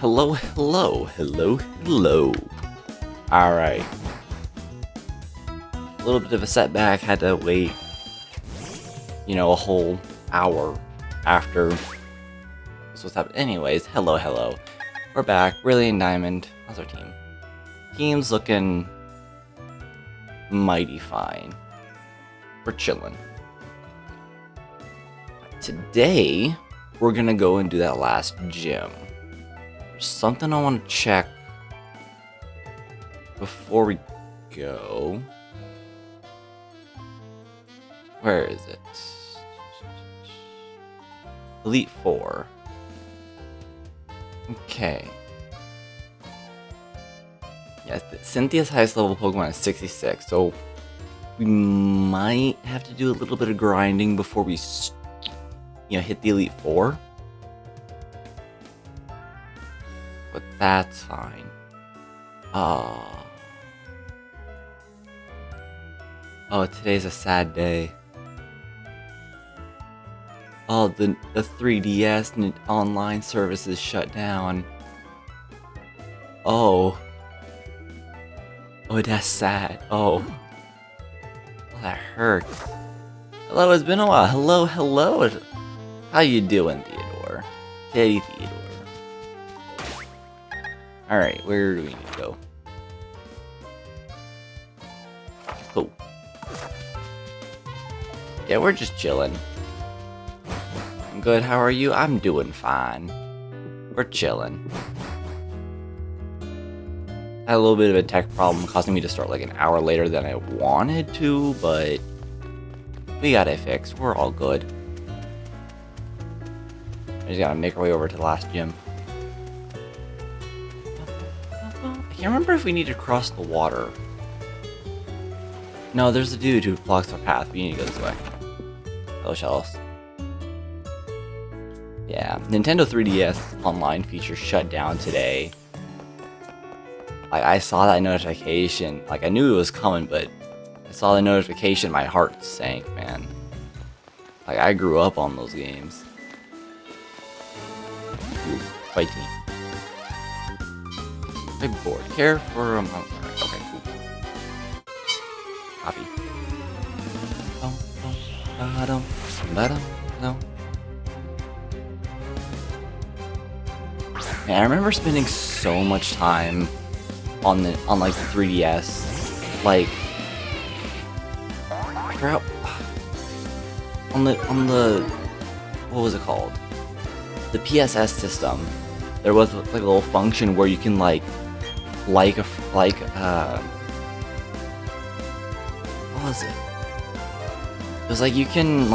Hello, hello, hello, hello. Alright. A little bit of a setback, had to wait, a whole hour after this was happening. Anyways, hello, hello. We're back, Brilliant Diamond. How's our team? Team's looking mighty fine. We're chilling. Today, we're gonna go and do that last gym. There's something I want to check before we go. Where is it? Elite 4. Okay. Yes, Cynthia's highest level Pokemon is 66, so we might have to do a little bit of grinding before we, hit the Elite 4. But that's fine. Oh, today's a sad day. Oh, the 3DS online service is shut down. Oh, that's sad. Oh, that hurts. Hello, it's been a while. Hello, hello. How you doing, Theodore? Teddy Theodore. Alright, where do we need to go? Oh. Yeah, we're just chilling. I'm good, how are you? I'm doing fine. We're chilling. Had a little bit of a tech problem causing me to start like an hour later than I wanted to, but we got it fixed. We're all good. I just gotta make our way over to the last gym. I can't remember if we need to cross the water. No, there's a dude who blocks our path. We need to go this way. Hello, shells. Yeah, Nintendo 3DS online feature shut down today. Like, I saw that notification. Like, I knew it was coming, but I saw the notification, my heart sank, man. Like, I grew up on those games. Ooh, fight me. I'm bored. Care for a moment. Okay, cool. Copy. Man, I remember spending so much time on like the 3DS, like I forgot on the what was it called? The PSS system. There was like a little function where you can what was it? It was like you can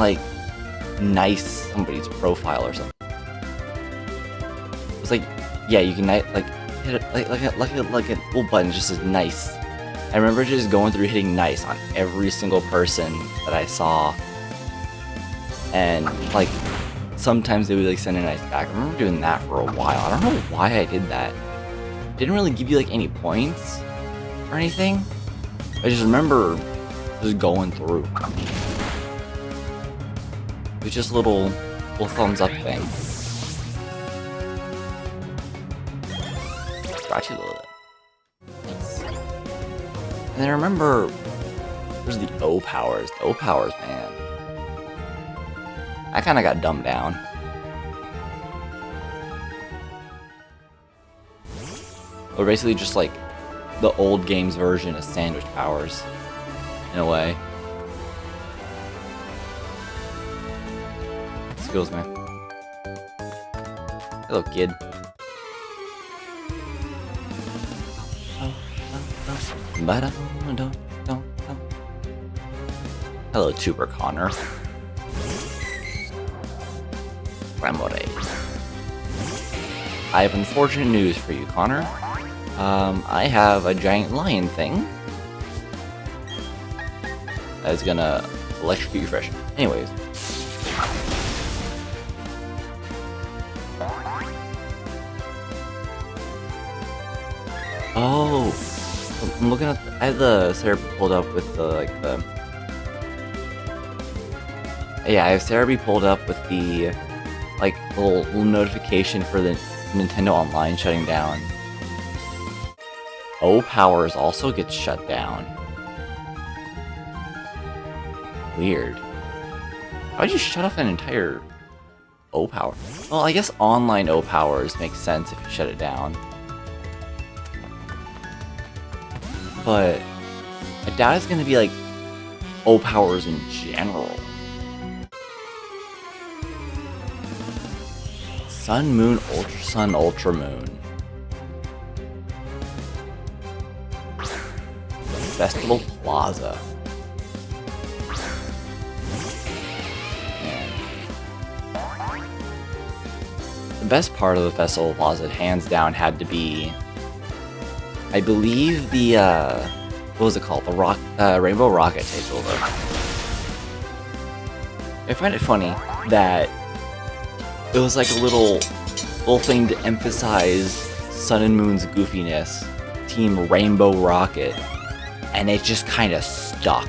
nice somebody's profile or something. It was like, yeah, you can hit it like a little button just says nice. I remember just going through hitting nice on every single person that I saw, and sometimes they would send a nice back. I remember doing that for a while. I don't know why I did that. It didn't really give you any points or anything. I just remember just going through. It was just a little thumbs up thing. Got you a little bit. Nice. And then I remember there's the O powers. The O powers, man. I kind of got dumbed down. Or basically just the old game's version of sandwich powers, in a way. Skills, man. Hello, kid. Hello, Tuber Connor. Remore. I have unfortunate news for you, Connor. I have a giant lion thing that is gonna electrocute you fresh. Anyways. Oh, I'm looking at. I have the Cerebi pulled up with the Yeah, I have Cerebi pulled up with the little notification for the Nintendo Online shutting down. O Powers also gets shut down. Weird. How'd you shut off an entire O Power? Well, I guess online O Powers makes sense if you shut it down. But I doubt it's gonna be like O Powers in general. Sun, Moon, Ultra Sun, Ultra Moon. Festival Plaza. Man. The best part of the Festival Plaza, hands down, had to be, I believe, the what was it called? The Rainbow Rocket takeover. I find it funny that it was like a little thing to emphasize Sun and Moon's goofiness, Team Rainbow Rocket, and it just kind of stuck.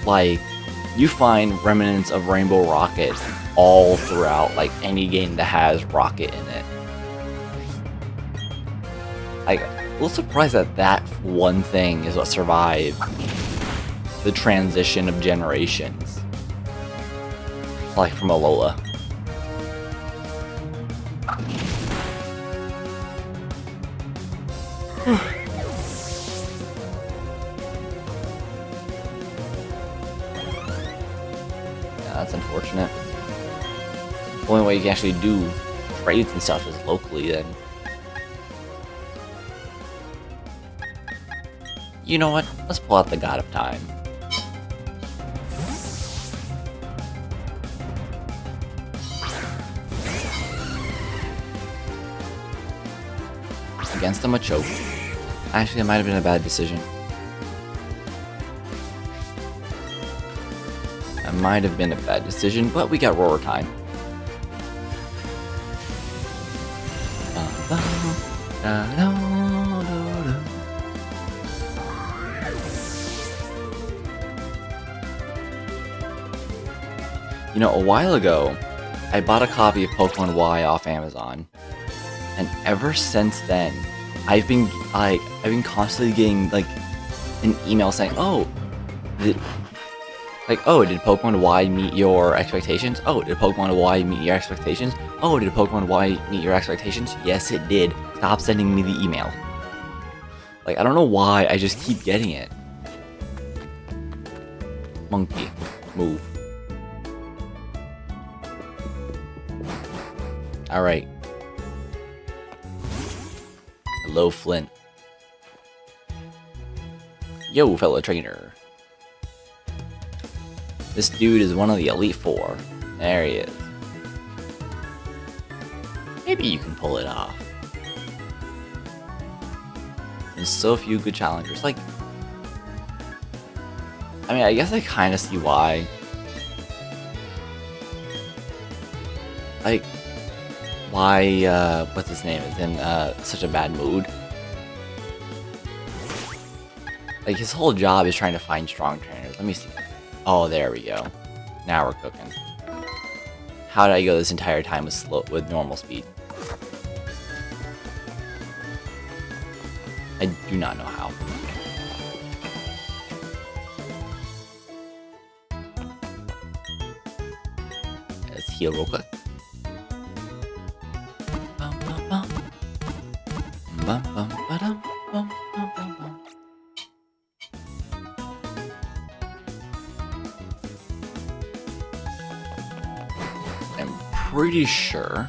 Like, you find remnants of Rainbow Rocket all throughout, like, any game that has Rocket in it. Like, a little surprised that that one thing is what survived the transition of generations. Like from Alola. Yeah, that's unfortunate. The only way you can actually do trades and stuff is locally then. You know what? Let's pull out the God of Time. Against a Machoke. Actually, it might have been a bad decision. It might have been a bad decision, but we got Roar Time. You know, a while ago, I bought a copy of Pokemon Y off Amazon, and ever since then, I've been constantly getting like an email saying, "Oh, did Pokemon Y meet your expectations? Oh, did Pokemon Y meet your expectations? Oh, did Pokemon Y meet your expectations? Yes, it did. Stop sending me the email." Like, I don't know why, I just keep getting it. Monkey, move. Alright. Hello, Flint. Yo, fellow trainer. This dude is one of the Elite Four. There he is. Maybe you can pull it off. There's so few good challengers. Like, I mean, I guess I kind of see why. Like, why, what's his name, is in such a bad mood. Like, his whole job is trying to find strong trainers. Let me see. Oh, there we go. Now we're cooking. How did I go this entire time with normal speed? I do not know how. Let's heal real quick. I'm pretty sure,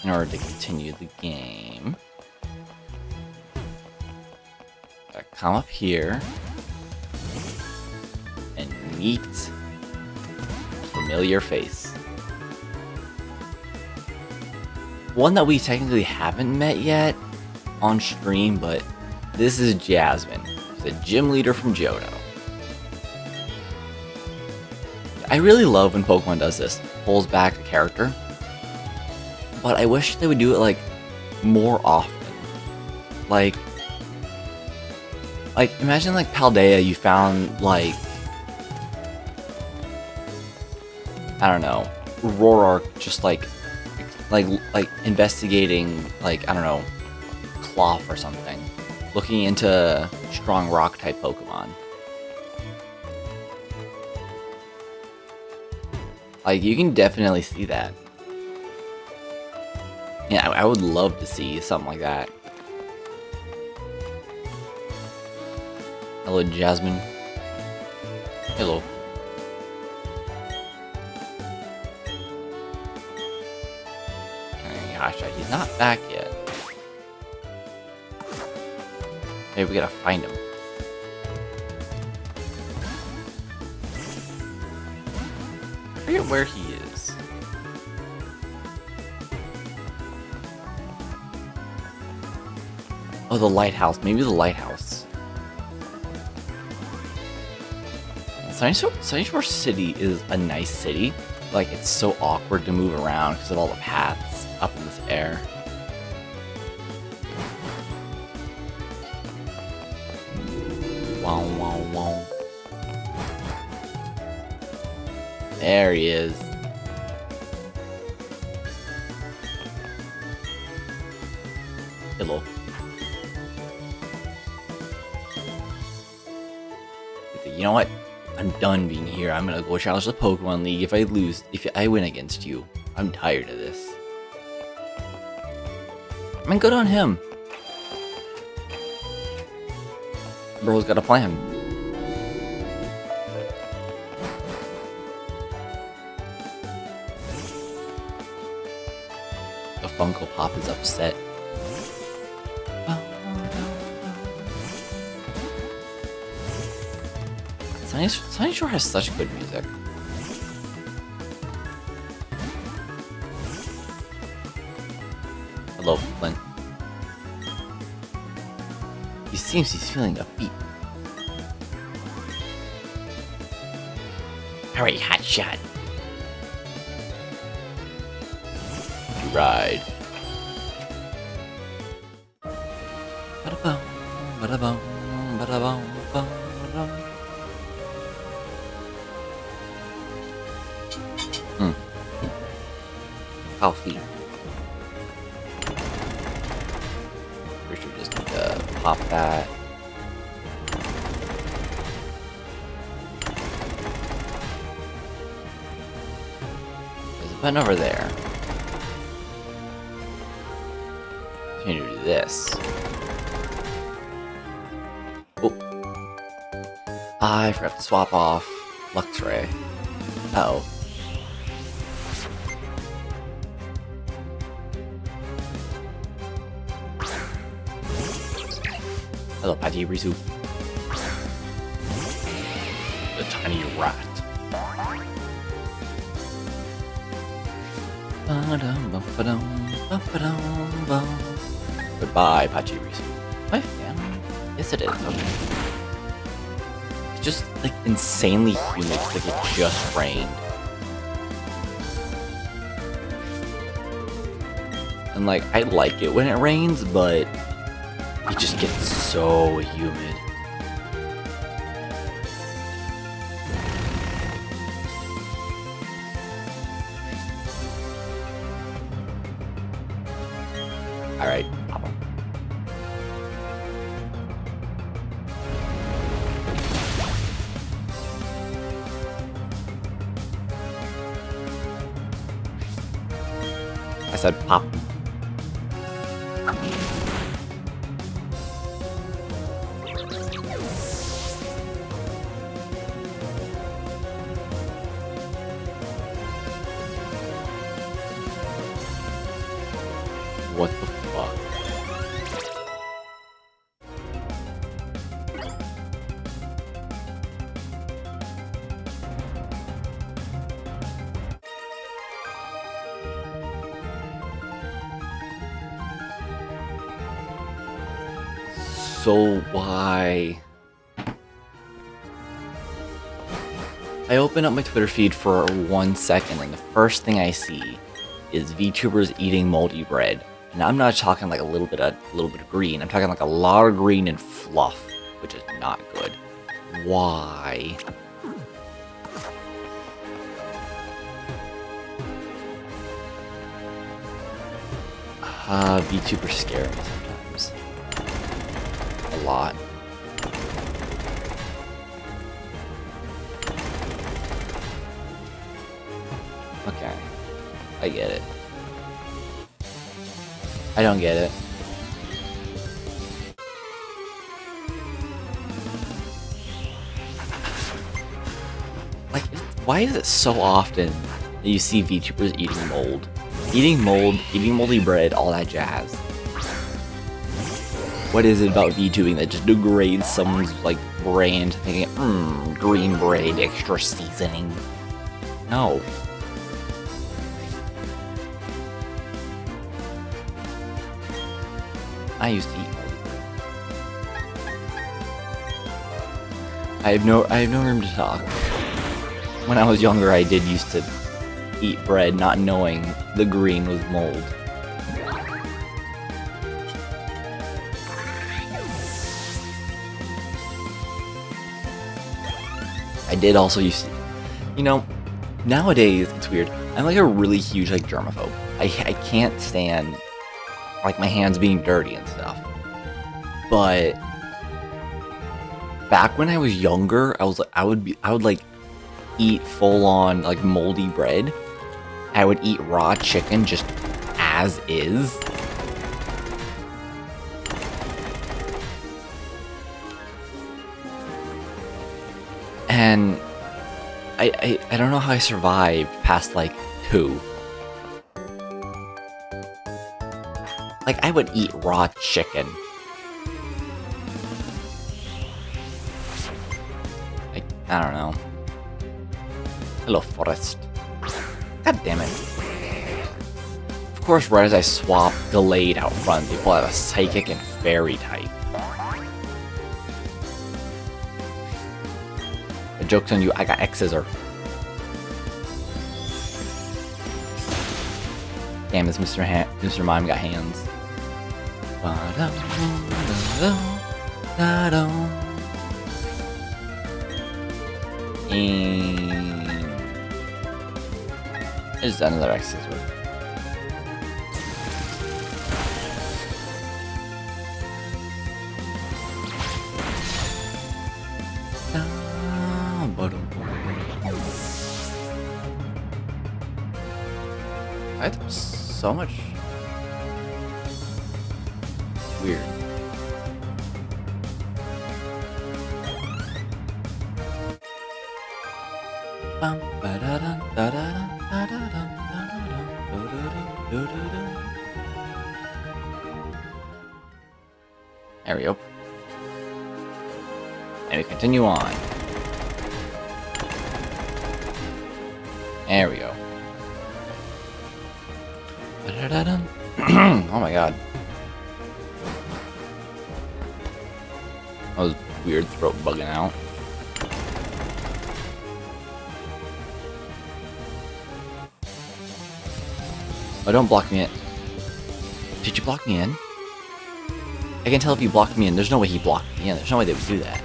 in order to continue the game, I come up here and meet a familiar face. One that we technically haven't met yet on stream, but this is Jasmine, the gym leader from Johto. I really love when Pokemon does this, pulls back a character, but I wish they would do it like more often. Like imagine like Paldea, you found like, I don't know, Roark just like investigating, like, I don't know, Cloth or something, looking into strong rock type Pokemon. Like, you can definitely see that. Yeah, I would love to see something like that. Hello, Jasmine. Hello. Gosh, he's not back yet. Maybe we gotta find him. I forget where he is. Oh, the lighthouse. Maybe the lighthouse. Sunny Shore City is a nice city. Like, it's so awkward to move around because of all the paths up in this air. Wow, wow, wow. There he is. Hello. You know what? I'm done being here. I'm gonna go challenge the Pokemon League. If I win against you, I'm tired of this. I mean, good on him. Bro's got a plan. The Funko Pop is upset. Sunny Shore has such good music. Hello, Flint. He seems he's feeling upbeat. Alright, hot shot. You ride. Ba-da-bum, ba-da-bum, ba-da-bum, ba-da-bum. Coffee. We should just need to pop that. There's a button over there. I need to do this. Oh. I forgot to swap off Luxray. Uh-oh. Hello, Pachirisu. The tiny rat. Goodbye, Pachirisu. My family? Yes, it is. Okay. It's just, like, insanely humid, like it just rained. And, like, I like it when it rains, but it just gets so humid. Alright, pop him. I said pop. What the fuck? So why? I open up my Twitter feed for 1 second and the first thing I see is VTubers eating moldy bread. And I'm not talking like a little bit of green. I'm talking like a lot of green and fluff, which is not good. Why? VTubers scare me sometimes. A lot. Okay. I get it. I don't get it. Like, why is it so often that you see VTubers eating mold? Eating mold, eating moldy bread, all that jazz. What is it about VTubing that just degrades someone's, like, brain to thinking, green bread, extra seasoning? No. I used to eat moldy bread. I have no room to talk. When I was younger, I did used to eat bread not knowing the green was mold. I did also used to, you know, nowadays it's weird. I'm like a really huge like germaphobe. I can't stand like my hands being dirty and stuff. But back when I was younger, I would like eat full on like moldy bread. I would eat raw chicken just as is. And I don't know how I survived past like 2. Like I would eat raw chicken. Like, I don't know. Hello, Forest. God damn it. Of course, right as I swap delayed out front, they pull out a psychic and fairy type. The joke's on you, I got X-Scissor. Damn, this Mr. Mime got hands. And there's another X-Scissor. I have so much weird. There we go. And we continue on. There we go. Oh my god. That was weird throat bugging out. Oh, don't block me in. Did you block me in? I can tell if you blocked me in. There's no way he blocked me in. There's no way they would do that.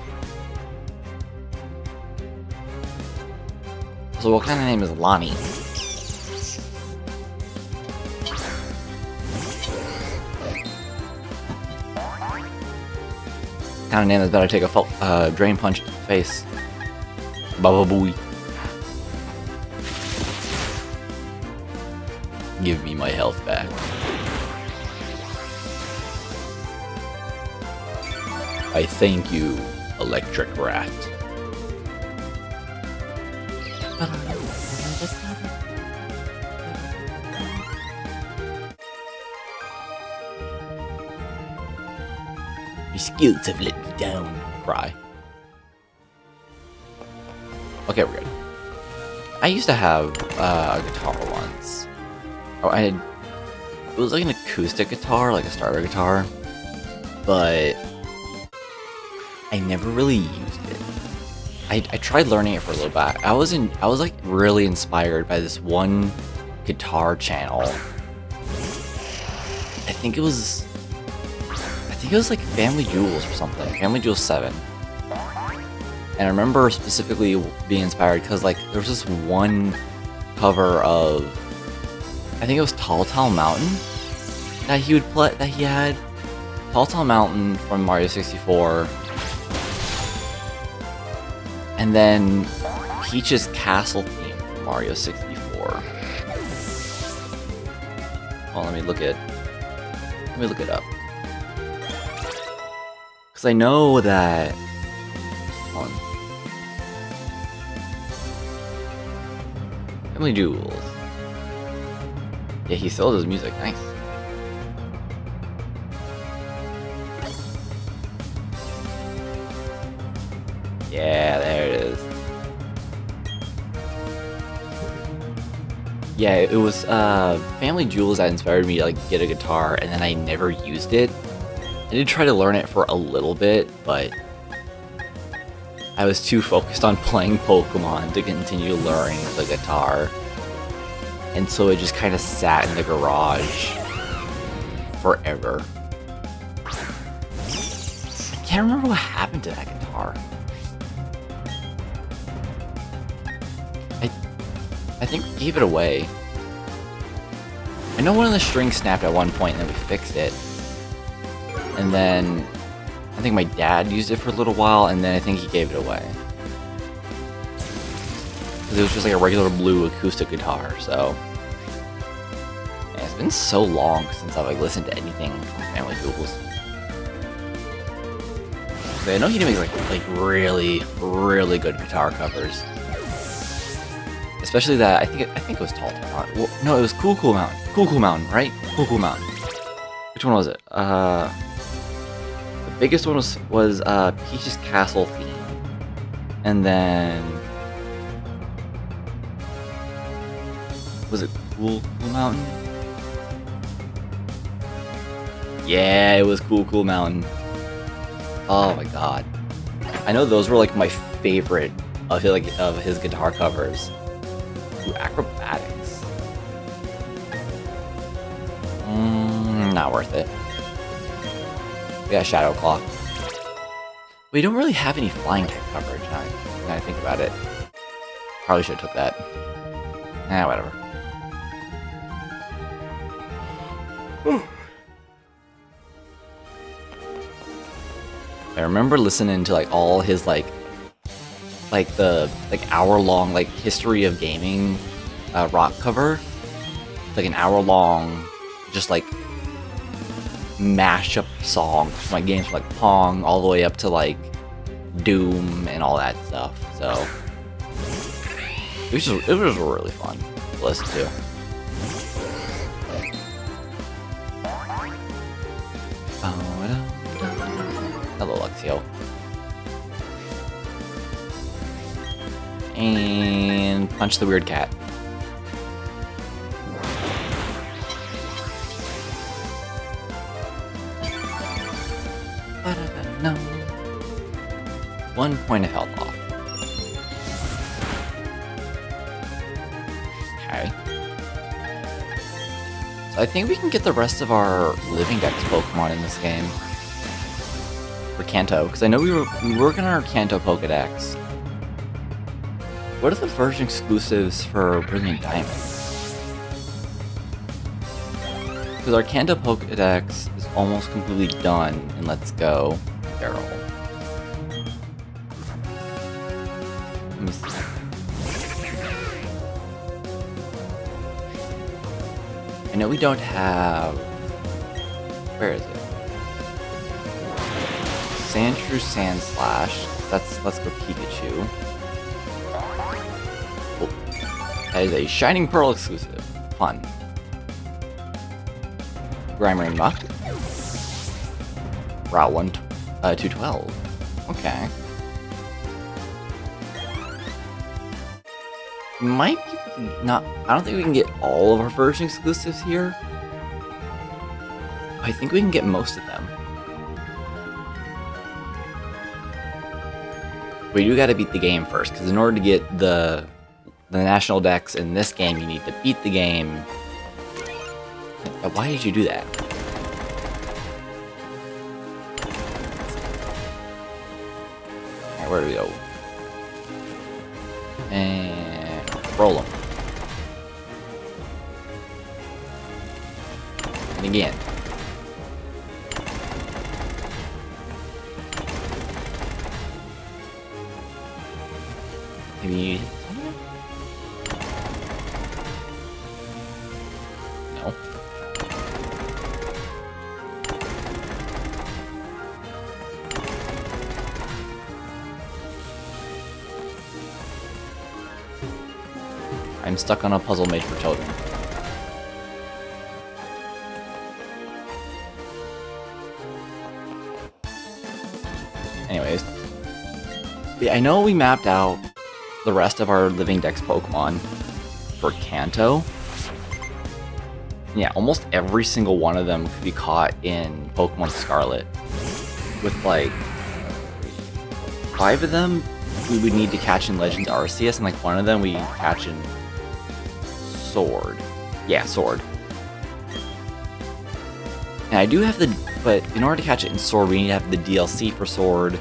So what kind of name is Lonnie? Kind of name that's better take a drain punch to the face. Baba Booey. Give me my health back. I thank you, Electric Rat. Your skills have let me down. Cry. Okay, we're good. I used to have a guitar once. Oh, it was like an acoustic guitar, like a starter guitar, but I never really used it. I tried learning it for a little bit. I was like really inspired by this one guitar channel. I think it was like Family Jewels or something. Family Jewels 7. And I remember specifically being inspired because like there was this one cover of, I think it was Tall Tall Mountain. that he would play. That he had Tall Tall Mountain from Mario 64, and then Peach's Castle theme from Mario 64. Well, let me look it up. Because I know that... Hold on. Family Jewels. Yeah, he still does music. Nice. Yeah, there it is. Yeah, it was Family Jewels that inspired me to like get a guitar, and then I never used it. I did try to learn it for a little bit, but I was too focused on playing Pokemon to continue learning the guitar. And so it just kind of sat in the garage forever. I can't remember what happened to that guitar. I think we gave it away. I know one of the strings snapped at one point and then we fixed it. And then I think my dad used it for a little while and then I think he gave it away. Because it was just like a regular blue acoustic guitar, so... Man, it's been so long since I've like listened to anything from Family Jewels. But I know he did make like really, really good guitar covers. Especially that, I think it was Tall Tall Mountain. Well, no, it was Cool Cool Mountain. Cool Cool Mountain, right? Cool Cool Mountain. Which one was it? The biggest one was Peach's Castle theme. And then... Was it Cool Cool Mountain? Yeah, it was Cool Cool Mountain. Oh my god. I know those were like my favorite of his guitar covers. Ooh, acrobatics. Not worth it. We got Shadow Claw. We don't really have any flying type coverage now I think about it. Probably should have took that. Whatever. I remember listening to like all his the hour-long like history of gaming rock cover. Like an hour-long just like mashup songs from like games like Pong all the way up to like Doom and all that stuff. So it was really fun to listen to. Hello, Luxio. And punch the weird cat. No. 1 point of health off. Okay. So I think we can get the rest of our living dex Pokemon in this game. For Kanto, because I know we were working on our Kanto Pokedex. What are the version exclusives for Brilliant Diamond? Because our Kanto Pokedex is almost completely done in Let's Go Barrel. Let me see. I know we don't have... Where is it? Sandshrew Sandslash. Let's go Pikachu. Oh, that is a Shining Pearl exclusive. Fun. Grimer Muck. Route 212. Okay. Might be not. I don't think we can get all of our version exclusives here. I think we can get most of them. We do gotta beat the game first, because in order to get the national dex in this game, you need to beat the game. Why did you do that? Alright, where do we go? And roll them. And again. Maybe... No. I'm stuck on a puzzle made for children. Anyways. Yeah, I know we mapped out the rest of our Living Dex Pokemon for Kanto. Yeah, almost every single one of them could be caught in Pokemon Scarlet. With like 5 of them we would need to catch in Legends Arceus, and like 1 of them we catch in Sword. Yeah, Sword. And I do have the, but in order to catch it in Sword, we need to have the DLC for Sword,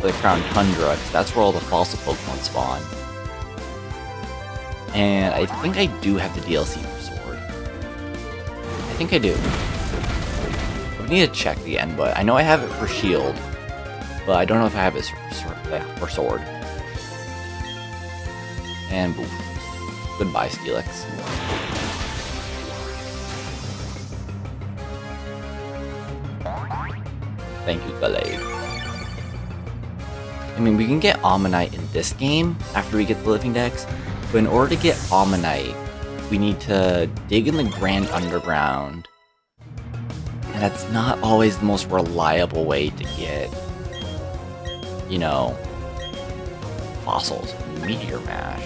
the Crown Tundra, because that's where all the fossil Pokemon spawn. And I think I do have the DLC for Sword. I think I do. I need to check again, but I know I have it for Shield, but I don't know if I have it for Sword. And boof. Goodbye, Steelix. Thank you, Gallade. I mean, we can get Ammonite in this game after we get the Living Dex, but in order to get Ammonite, we need to dig in the Grand Underground. And that's not always the most reliable way to get, you know, fossils. Meteor Mash.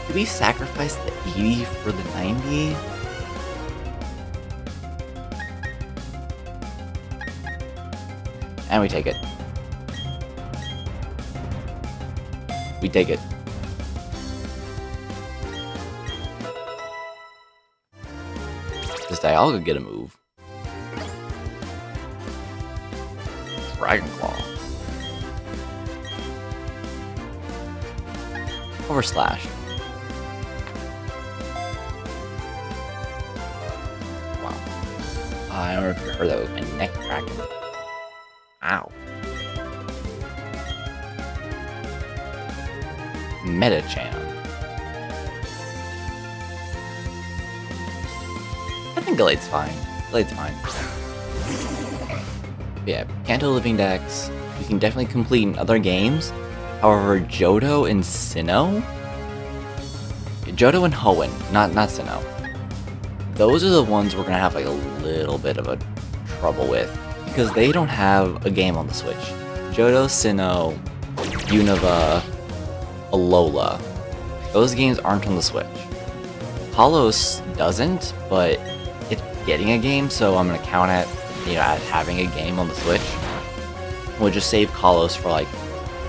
Did we sacrifice the 80 for the 90? And we take it. We take it. Does Dialga get a move? Dragon Claw. Over Slash. Wow. I don't know if you heard that was my neck cracking. Ow. Metachan. I think Gallade's fine. Gallade's fine. But yeah, Kanto Living Dex, you can definitely complete in other games. However, Johto and Sinnoh? Johto and Hoenn, not Sinnoh. Those are the ones we're gonna have like a little bit of a trouble with, because they don't have a game on the Switch. Johto, Sinnoh, Unova, Alola. Those games aren't on the Switch. Kalos doesn't, but it's getting a game, so I'm gonna count it, you know, as having a game on the Switch. We'll just save Kalos for like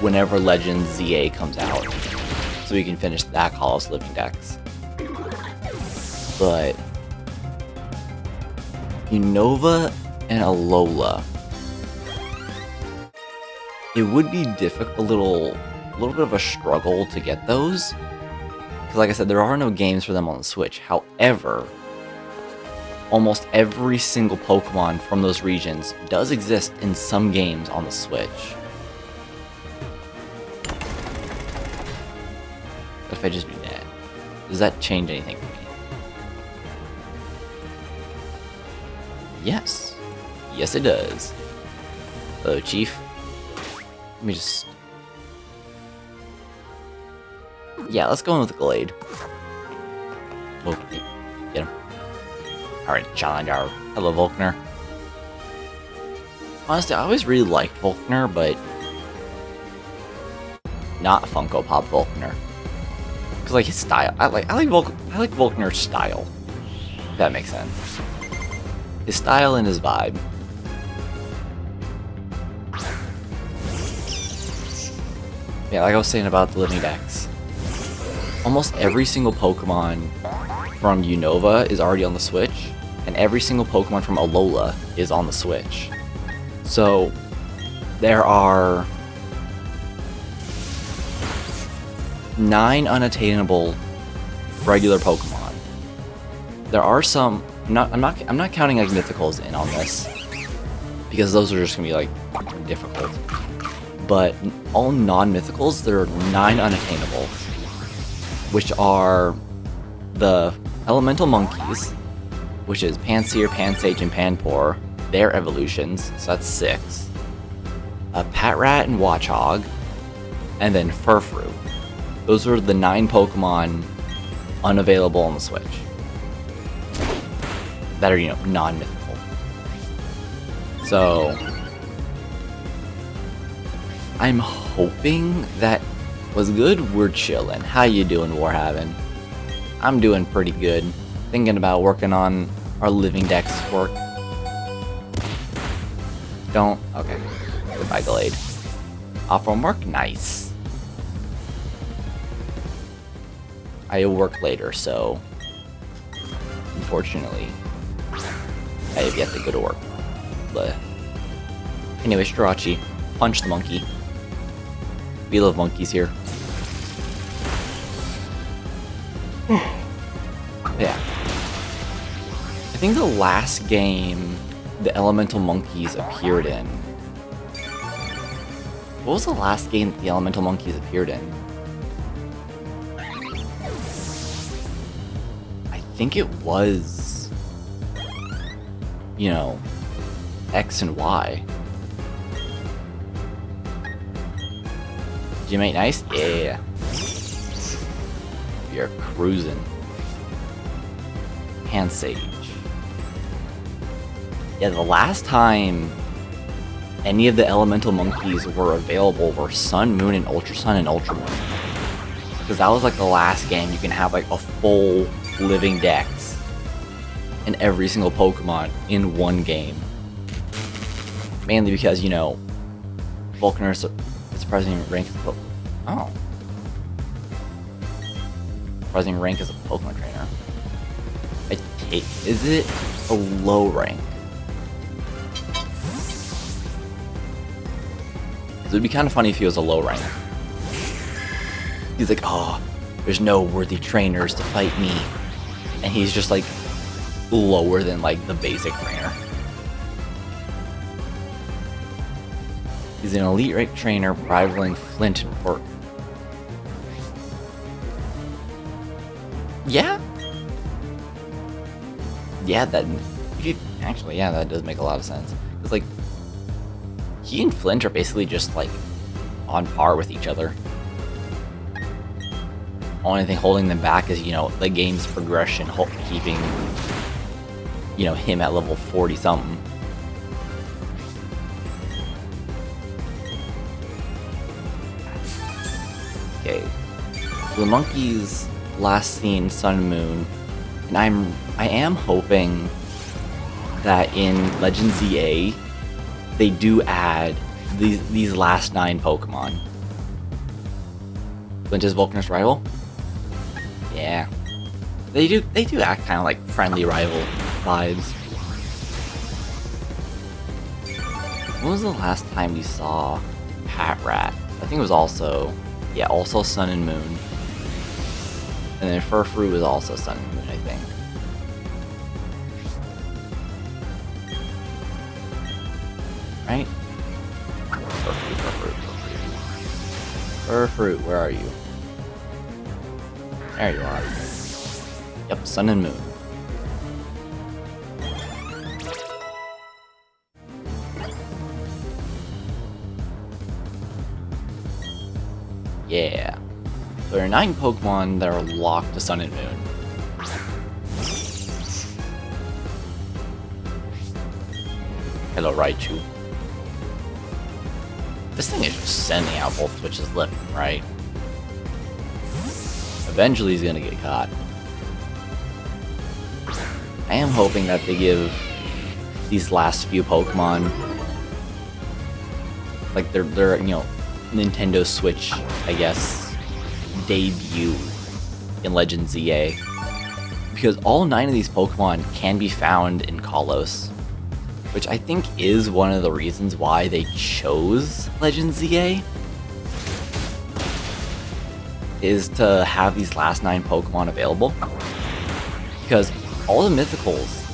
whenever Legends ZA comes out, so we can finish that Kalos Living Dex. But Unova and Alola, it would be a little bit of a struggle to get those, because like I said, there are no games for them on the Switch. However, almost every single Pokemon from those regions does exist in some games on the Switch. What if I just do that? Does that change anything for me? Yes. Yes, it does. Hello, Chief. Let me just... Yeah, let's go in with Gallade. Oh, get him. Alright, Challenger. Hello, Volkner. Honestly, I always really liked Volkner, but... not Funko Pop Volkner. Because, like, his style... I like Volkner's style. If that makes sense. His style and his vibe. Yeah, like I was saying about the Living Dex. Almost every single Pokemon from Unova is already on the Switch, and every single Pokemon from Alola is on the Switch. So, there are 9 unattainable regular Pokemon. There are some... I'm not counting like mythicals in on this. because those are just gonna be like difficult. But all non-mythicals, there are 9 unattainable, which are the elemental monkeys, which is Panseer, Pansage, and Panpour, their evolutions, so that's 6. Patrat and Watchog, and then Furfrou. Those are the 9 Pokemon unavailable on the Switch that are, non-mythical. So I'm hoping that was good. We're chilling. How you doing, Warhaven? I'm doing pretty good. Thinking about working on our living dex work. Don't. Okay. Goodbye, Glade. Off from work? Nice. I work later, so unfortunately, I have yet to go to work. But anyway, Jirachi, punch the monkey. We love monkeys here. Yeah. I think the last game the elemental monkeys appeared in. What was the last game that the elemental monkeys appeared in? I think it was, X and Y. Did you make nice? Yeah. You're cruising. Pansage. Yeah, the last time any of the elemental monkeys were available were Sun, Moon, and Ultra Sun and Ultra Moon. Because that was like the last game you can have like a full living dex and every single Pokemon in one game. Mainly because, Vulcaners surprising rank as a surprising rank as a Pokemon trainer. Is it a low rank? It would be kind of funny if he was a low rank. He's like, oh, there's no worthy trainers to fight me. And he's just like lower than like the basic trainer. He's an elite rank trainer rivaling Flint and Port. Yeah? Yeah, that does make a lot of sense. It's like, he and Flint are basically just like on par with each other. Only thing holding them back is, the game's progression, keeping, him at level 40 something. Okay. The monkeys last seen Sun and Moon, and I am hoping that in Legend ZA they do add these last 9 Pokemon. Flint is Vulcan's rival? Yeah. They do act kind of like friendly rival vibes. When was the last time we saw Patrat? I think it was also Sun and Moon. And then Furfrou was also Sun and Moon, I think. Right? Furfrou, where are you? There you are. Yep, Sun and Moon. Yeah. There are 9 Pokemon that are locked to Sun and Moon. Hello, Raichu. This thing is just sending out both switches left and right. Eventually he's gonna get caught. I am hoping that they give these last few Pokemon like their Nintendo Switch, I guess, debut in Legend ZA. Because all 9 of these Pokemon can be found in Kalos, which I think is one of the reasons why they chose Legend ZA, is to have these last 9 Pokemon available. Because all the mythicals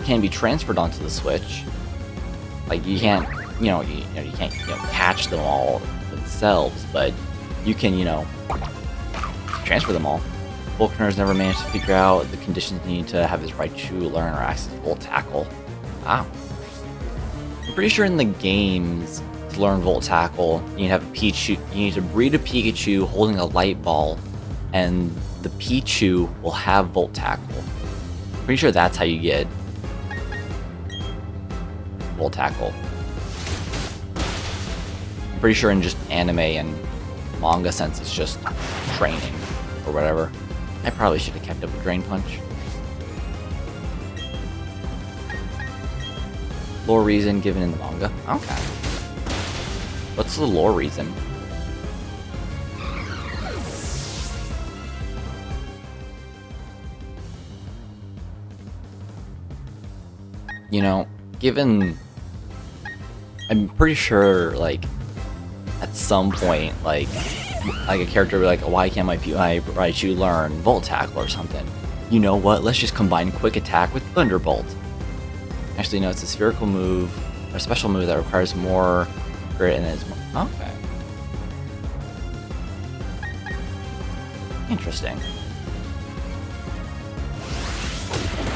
can be transferred onto the Switch, Like, you can't, you can't, catch them all themselves, but you can, transfer them all. Volkner has never managed to figure out the conditions needed to have his Raichu learn or access Volt Tackle. Wow. I'm pretty sure in the games, to learn Volt Tackle, you need to have a Pichu. You need to breed a Pikachu holding a light ball, and the Pichu will have Volt Tackle. Pretty sure that's how you get Volt Tackle. I'm pretty sure in just anime and manga sense, it's just training or whatever. I probably should have kept up with Drain Punch. Lore reason given in the manga. Okay. What's the lore reason? Given... I'm pretty sure, like, at some point, like a character would be like, why can't my Raichu learn Volt Tackle or something? You know what? Let's just combine Quick Attack with Thunderbolt. Actually, no, it's a spherical move, a special move that requires more grit and it's more... Okay. Interesting.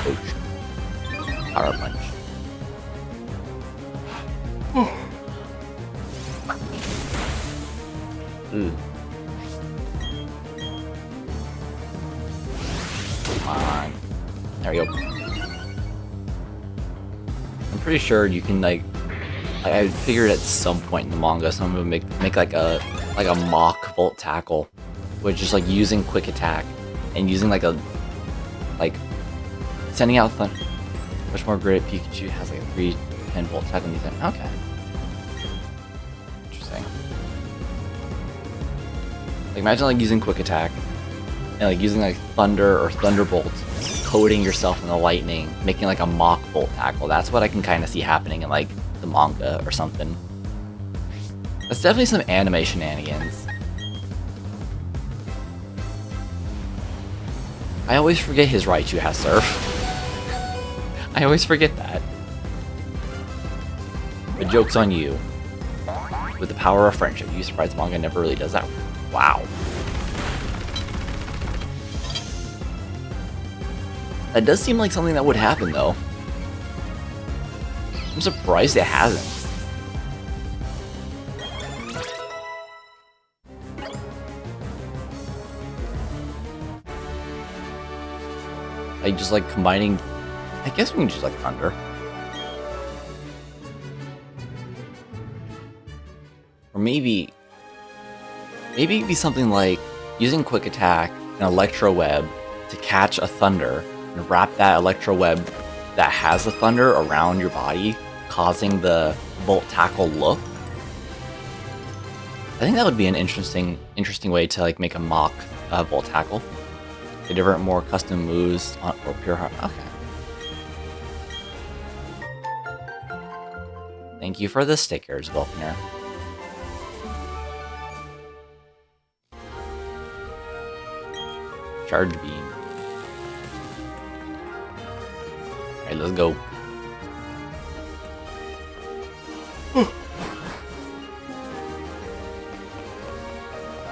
Ouch. Power Punch. Ooh. Come on. There we go. I'm pretty sure you can I figured at some point in the manga someone would make like a mock Volt Tackle, which is like using Quick Attack and using sending out much more grit. Pikachu has like a 3-10 Volt Tackle. Okay. Interesting. Like, imagine using Quick Attack and using Thunder or Thunderbolt, coating yourself in the lightning, making a mock Volt Tackle. That's what I can kind of see happening in the manga or something. That's definitely some anime shenanigans. I always forget his Raichu has Surf. I always forget that. The joke's on you. With the power of friendship, you surprised manga never really does that. Wow. That does seem like something that would happen, though. I'm surprised it hasn't. Just combining... I guess we can just Thunder. Or maybe it'd be something like using Quick Attack and Electro Web to catch a Thunder and wrap that Electro Web that has a Thunder around your body, causing the Volt Tackle look. I think that would be an interesting way to make a mock Volt Tackle. The different, more custom moves or pure heart. Okay. Thank you for the stickers, Volkner. Charge beam. Alright, let's go.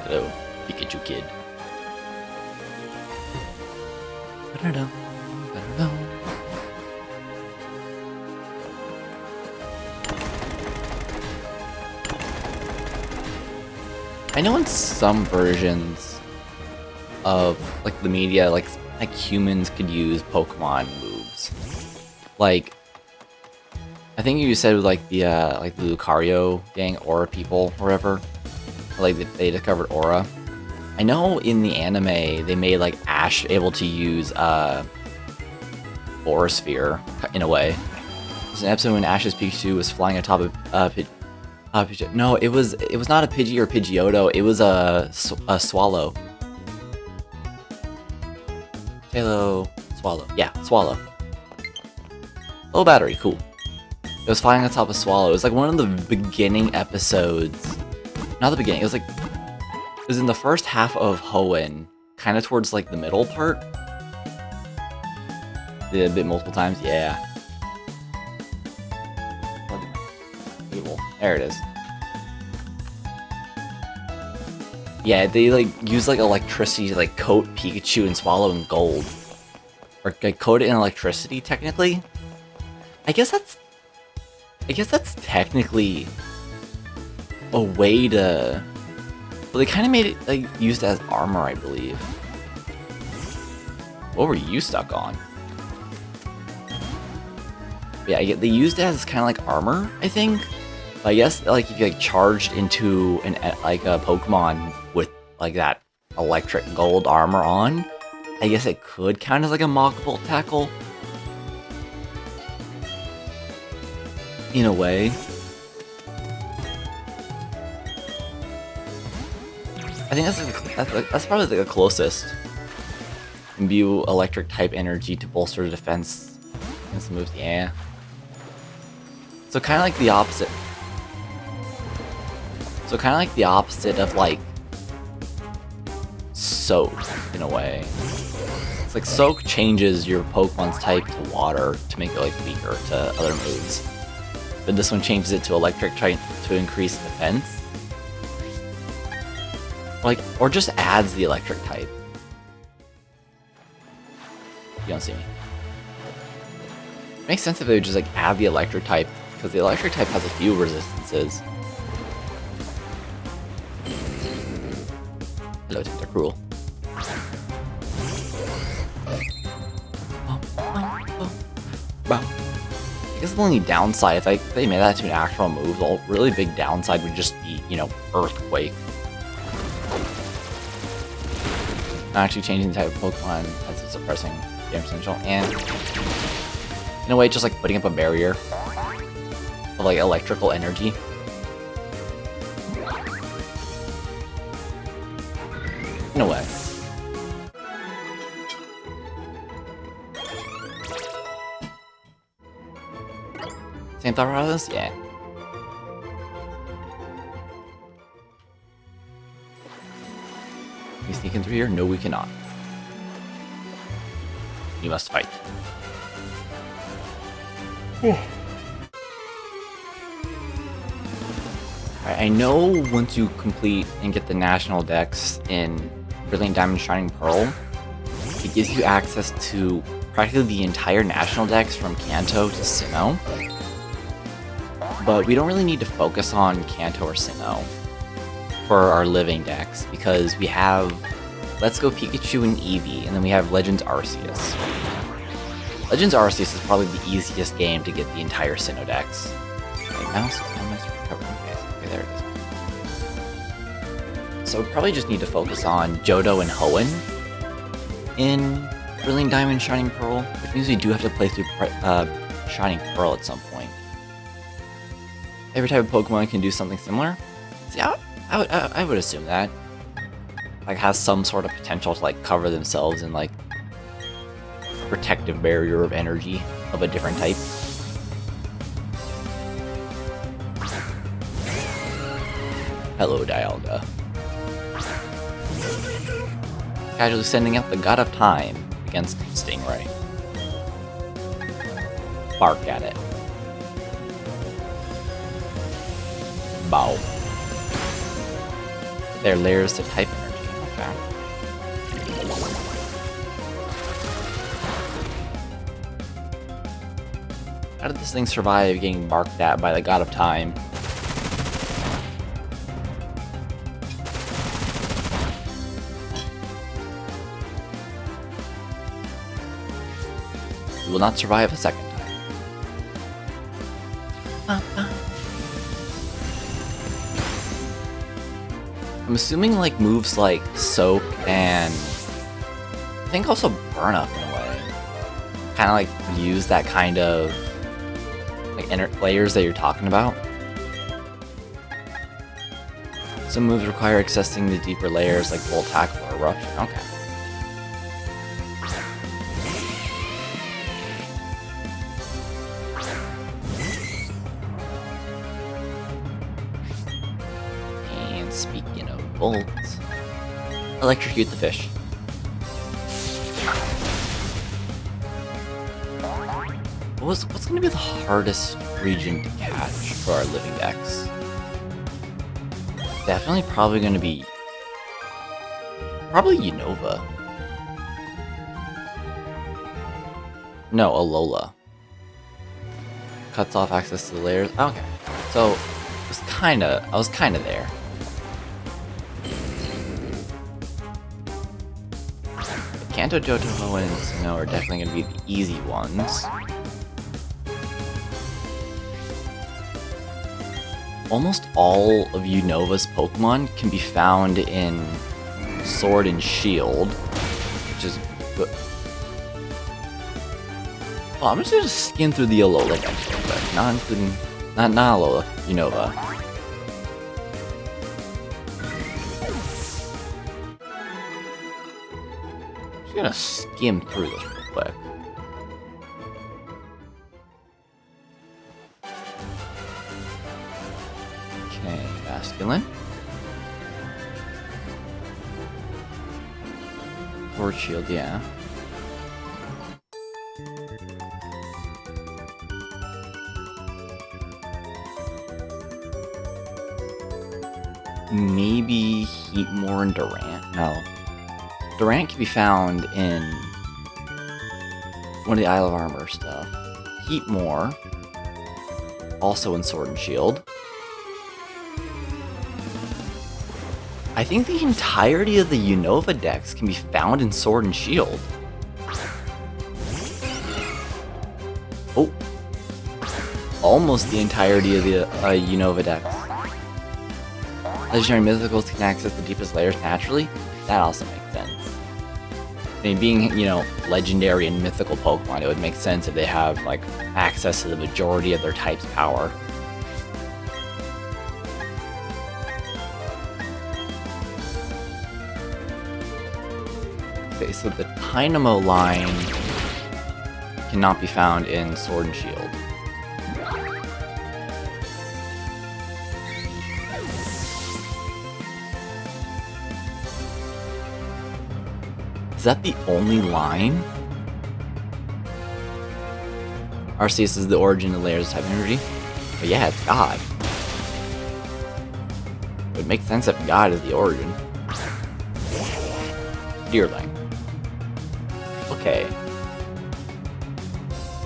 Hello, Pikachu kid. Ba-da-dum, ba-da-dum. I know in some versions of the media, like humans could use Pokemon moves. I think you said with the Lucario gang, Aura people, or whatever. They discovered Aura. I know in the anime they made Ash able to use Aura Sphere in a way. There's an episode when Ash's Pikachu was flying atop no, it was not a Pidgey or Pidgeotto. It was a Swallow. Halo Swallow. Yeah, Swallow. Low battery, cool. It was flying on top of Swallow. It was one of the beginning episodes. Not the beginning. It was in the first half of Hoenn, kind of towards the middle part. Did it a bit multiple times. Yeah. There it is. Yeah, they like use like electricity to like coat Pikachu and Swallow in gold. Or like coat it in electricity, technically. I guess that's technically a way to... Well, they kind of made it like used as armor, I believe. What were you stuck on? Yeah, they used it as kind of like armor, I think. But I guess like if you like charged into an like a Pokemon with like that electric gold armor on, I guess it could count as like a mockable tackle. In a way. I think that's probably like the closest. Imbue electric type energy to bolster the defense against the moves. Yeah. So kind of like the opposite. So kind of like the opposite of like Soak in a way. It's like Soak changes your Pokemon's type to water to make it like weaker to other moves. But this one changes it to electric to increase defense. Like, or just adds the electric type. You don't see me. Makes sense if they would just like add the electric type, because the electric type has a few resistances. Hello, Tentacruel. I guess the only downside, if they made that to an actual move, the really big downside would just be, you know, Earthquake. Not actually changing the type of Pokemon as a suppressing damage potential, and in a way, just like putting up a barrier of like electrical energy. In a way. Same thought process? Yeah. Can we sneak in through here? No, we cannot. You must fight. I know once you complete and get the national dex in Brilliant Diamond Shining Pearl, it gives you access to practically the entire national dex from Kanto to Sinnoh. But we don't really need to focus on Kanto or Sinnoh for our living dex, because we have Let's Go Pikachu and Eevee, and then we have Legends Arceus. Legends Arceus is probably the easiest game to get the entire Sinnoh dex. Okay, mouse recovery. Okay, there it is. So we probably just need to focus on Johto and Hoenn in Brilliant Diamond Shining Pearl, which means we do have to play through Shining Pearl at some point. Every type of Pokemon can do something similar. See, I would assume that. Like, has some sort of potential to, like, cover themselves in, like, a protective barrier of energy of a different type. Hello, Dialga. Casually sending out the God of Time against Stingray. Bark at it. Bow. Their layers to type energy. Okay. How did this thing survive getting barked at by the God of Time? It will not survive a second time. I'm assuming like moves like Soak and I think also Burn Up in a way kind of like use that kind of like inner layers that you're talking about. Some moves require accessing the deeper layers like Full Attack or Eruption. Okay. Speaking of bolts, electrocute the fish. What's going to be the hardest region to catch for our living dex? definitely probably going to be... Probably Unova. No, Alola. Cuts off access to the layers. Okay. So, I was kinda there. Kanto, Johto, and Sinnoh are definitely going to be the easy ones. Almost all of Unova's Pokemon can be found in Sword and Shield, which is good. Oh, I'm just gonna skim through the Alola deck real quick, not including, not Alola, Unova. Just gonna skim through this real quick. Okay, Masculine. Sword Shield, yeah. Maybe Heatmore and Durant? No. Durant can be found in one of the Isle of Armor stuff. Heatmore, also in Sword and Shield. I think the entirety of the Unova decks can be found in Sword and Shield. Oh. Almost the entirety of the Unova decks. Legendary Mythicals can access the deepest layers naturally. That also makes sense. I mean, being, you know, legendary and mythical Pokemon, it would make sense if they have, like, access to the majority of their type's power. Okay, so the Dynamo line cannot be found in Sword and Shield. Is that the only line? Arceus is the origin of layers of type energy. But yeah, it's God. It would make sense if God is the origin. Deerling. Okay.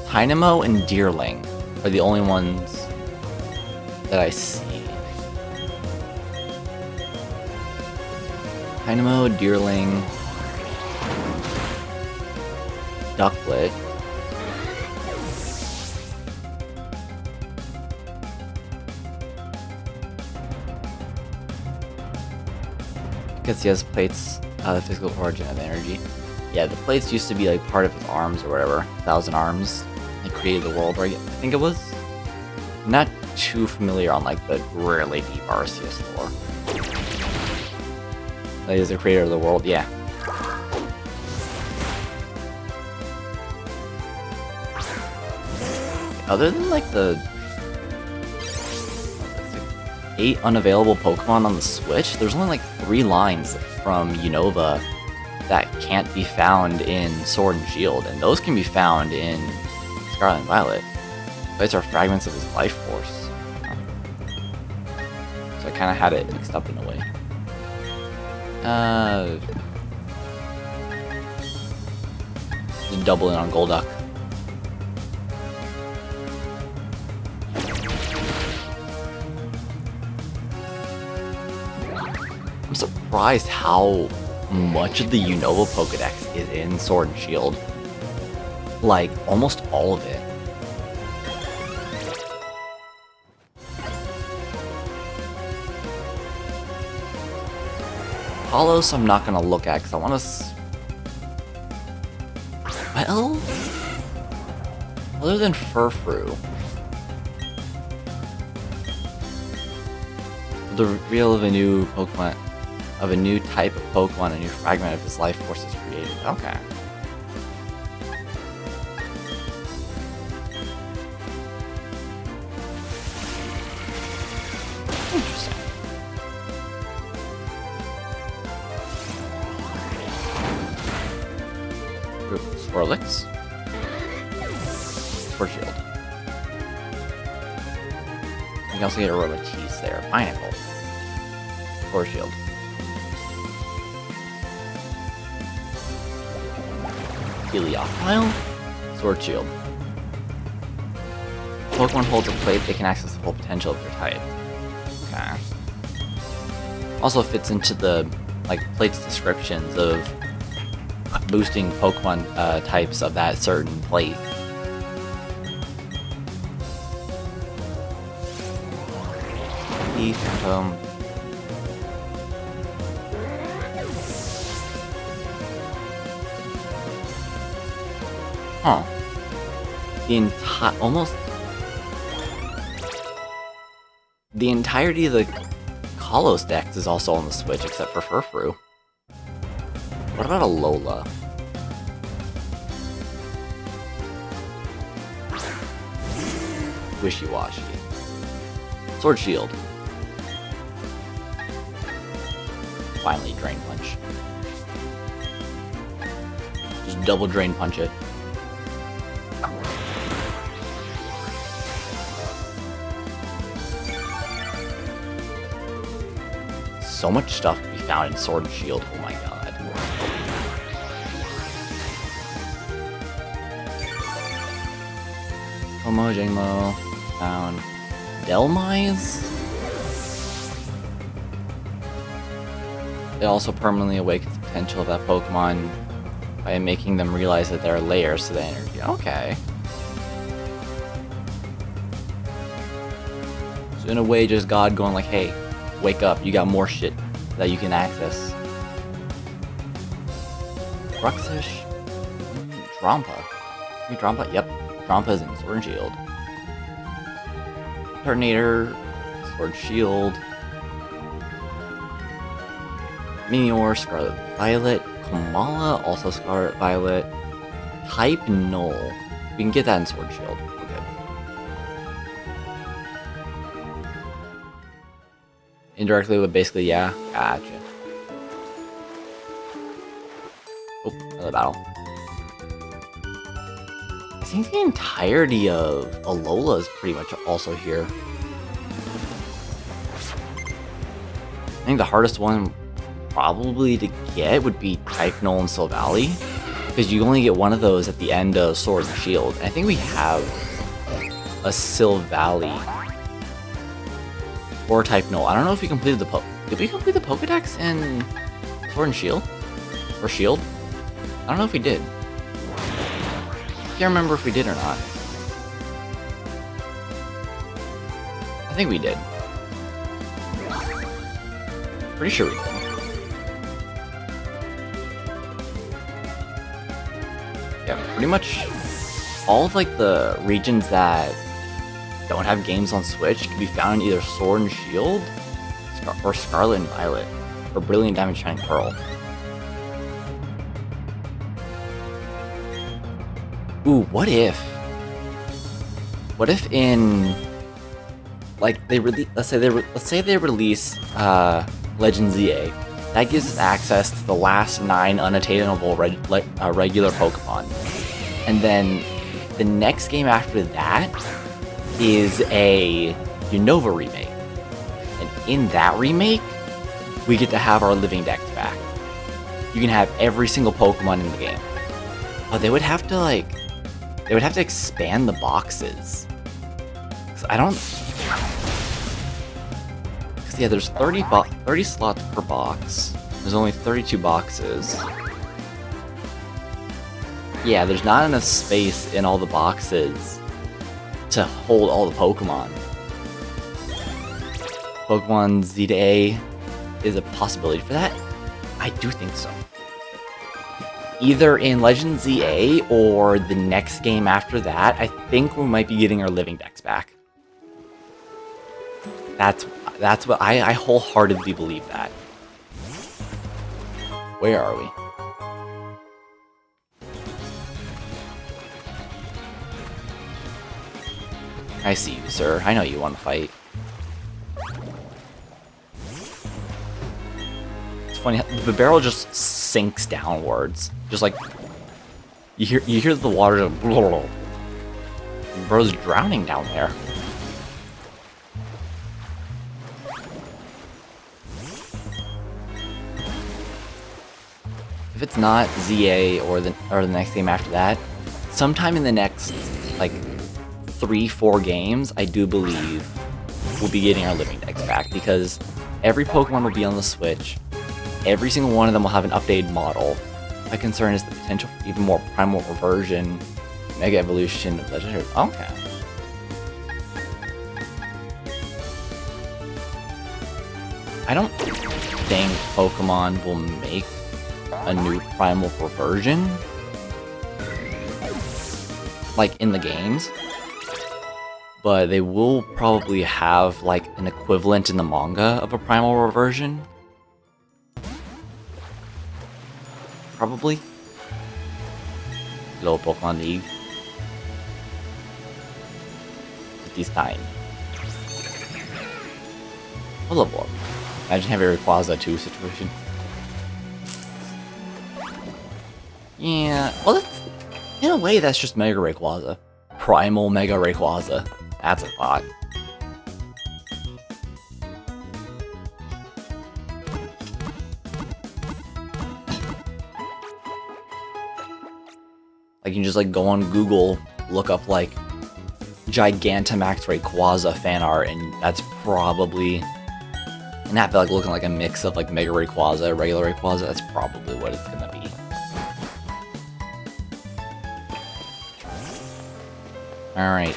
Dynamo and Deerling are the only ones that I see. Dynamo, Deerling, Ducklet. Because he has plates, the physical origin of energy. Yeah, the plates used to be like part of his arms or whatever. 1,000 arms. They created the world, right? I think it was. I'm not too familiar on like the really deep Arceus lore. That he is the creator of the world, yeah. Other than like the 8 unavailable Pokemon on the Switch, there's only like 3 lines from Unova that can't be found in Sword and Shield, and those can be found in Scarlet and Violet. Those are fragments of his life force. So I kind of had it mixed up in a way. Just double in on Golduck. I'm surprised how much of the Unova Pokedex is in Sword and Shield. Like, almost all of it. Holos I'm not gonna look at because I want to... Well... Other than Furfrou... The reveal of a new Pokemon... Of a new type of Pokemon, a new fragment of his life force is created. Okay. Interesting. Swirlix. Sword Shield. You can also get a Robotease there. Pineapple. Sword Shield. Helioptile? Sword Shield. Pokemon holds a plate, they can access the full potential of their type. Okay. Also fits into the plate's descriptions of boosting Pokemon types of that certain plate. Phantom. Huh. The entirety of the Kalos Dex is also on the Switch, except for Furfrou. What about a Lola? Wishy-washy. Sword Shield. Finally, Drain Punch. Just double Drain Punch it. So much stuff to be found in Sword and Shield, oh my god. Homo, Jangmo, found Delmise? It also permanently awakens the potential of that Pokemon by making them realize that there are layers to the energy. Okay. So in a way, just God going like, hey, wake up, you got more shit that you can access. Bruxish? Drampa. Drampa? Yep. Drampa is in Sword and Shield. Turtonator, Sword Shield. Meteor, Scarlet Violet. Komala, also Scarlet Violet. Type Null. We can get that in Sword Shield. Okay. Indirectly, but basically, yeah. Gotcha. Oh, another battle. I think the entirety of Alola is pretty much also here. I think the hardest one probably to get would be Type Null and Silvally, because you only get one of those at the end of Sword and Shield. And I think we have a Silvally or Type Null. I don't know if we completed the Did we complete the Pokedex in Sword and Shield? Or Shield? I don't know if we did. I can't remember if we did or not. I think we did. Pretty sure we did. Yeah, pretty much all of the regions that don't have games on Switch can be found in either Sword and Shield or Scarlet and Violet or Brilliant Diamond Shining Pearl. Ooh, what if in let's say they release Legend ZA. That gives us access to the last 9 unattainable regular Pokemon. And then the next game after that is a Unova remake. And in that remake, we get to have our living dex back. You can have every single Pokemon in the game. But they would have to expand the boxes. 'Cause I don't... Yeah, there's 30 slots per box. There's only 32 boxes. Yeah, there's not enough space in all the boxes to hold all the Pokemon. Pokemon Z to A is a possibility for that? I do think so. Either in Legend ZA or the next game after that, I think we might be getting our living dex back. That's what I wholeheartedly believe that. Where are we? I see you, sir. I know you want to fight. It's funny, the barrel just sinks downwards. Just like you hear the water just bro's drowning down there. If it's not ZA or the next game after that, sometime in the next like 3-4 games, I do believe we'll be getting our living decks back, because every Pokemon will be on the Switch. Every single one of them will have an updated model. My concern is the potential for even more primal reversion, mega evolution of legendary. Okay. I don't think Pokemon will make a new primal reversion like in the games, but they will probably have like an equivalent in the manga of a primal reversion. Probably. Little Pokemon League. 59. I love Orb. Imagine having a Rayquaza 2 situation. Yeah, well, that's, in a way, that's just Mega Rayquaza. Primal Mega Rayquaza. That's a thought. Like, you can just, like, go on Google, look up, like, Gigantamax Rayquaza fan art, and that's probably... And that, like, looking like a mix of, like, Mega Rayquaza, regular Rayquaza, that's probably what it's gonna be. Alright.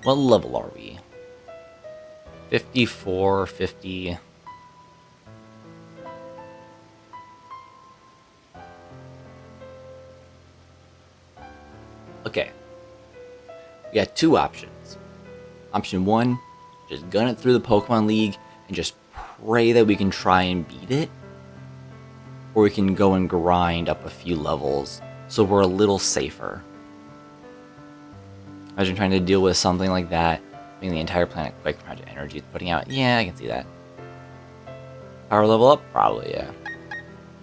What level are we? 54, 50... Okay. We got two options. Option one, just gun it through the Pokemon League and just pray that we can try and beat it. Or we can go and grind up a few levels so we're a little safer. Imagine trying to deal with something like that, being the entire planet quick from how much energy it's putting out. Yeah, I can see that. Power level up? Probably, yeah.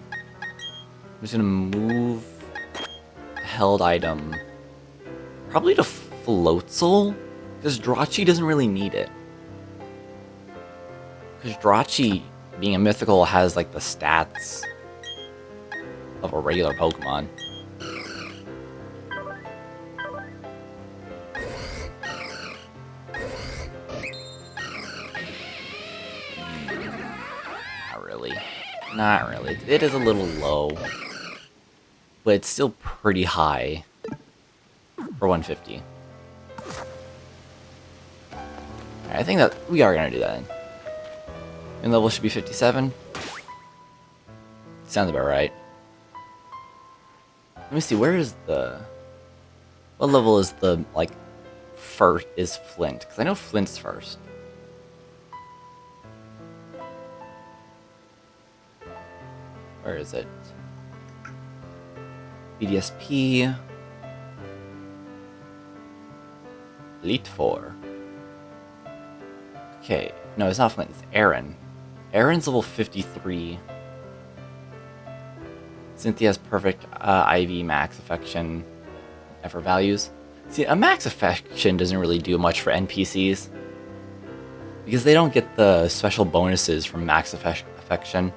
I'm just gonna move held item probably to Floatzel, because Drachi doesn't really need it. Because Drachi, being a mythical, has like the stats of a regular Pokemon. Not really. Not really. It is a little low, but it's still pretty high for 150. Alright, I think that we are gonna do that. And level should be 57. Sounds about right. Let me see, where is the... What level is the, like, first is Flint? Because I know Flint's first. Where is it? BDSP. Elite 4. Okay, no, it's not Flint, it's Aaron. Aaron's level 53. Cynthia's perfect IV max affection effort values. See, a max affection doesn't really do much for NPCs, because they don't get the special bonuses from max affection.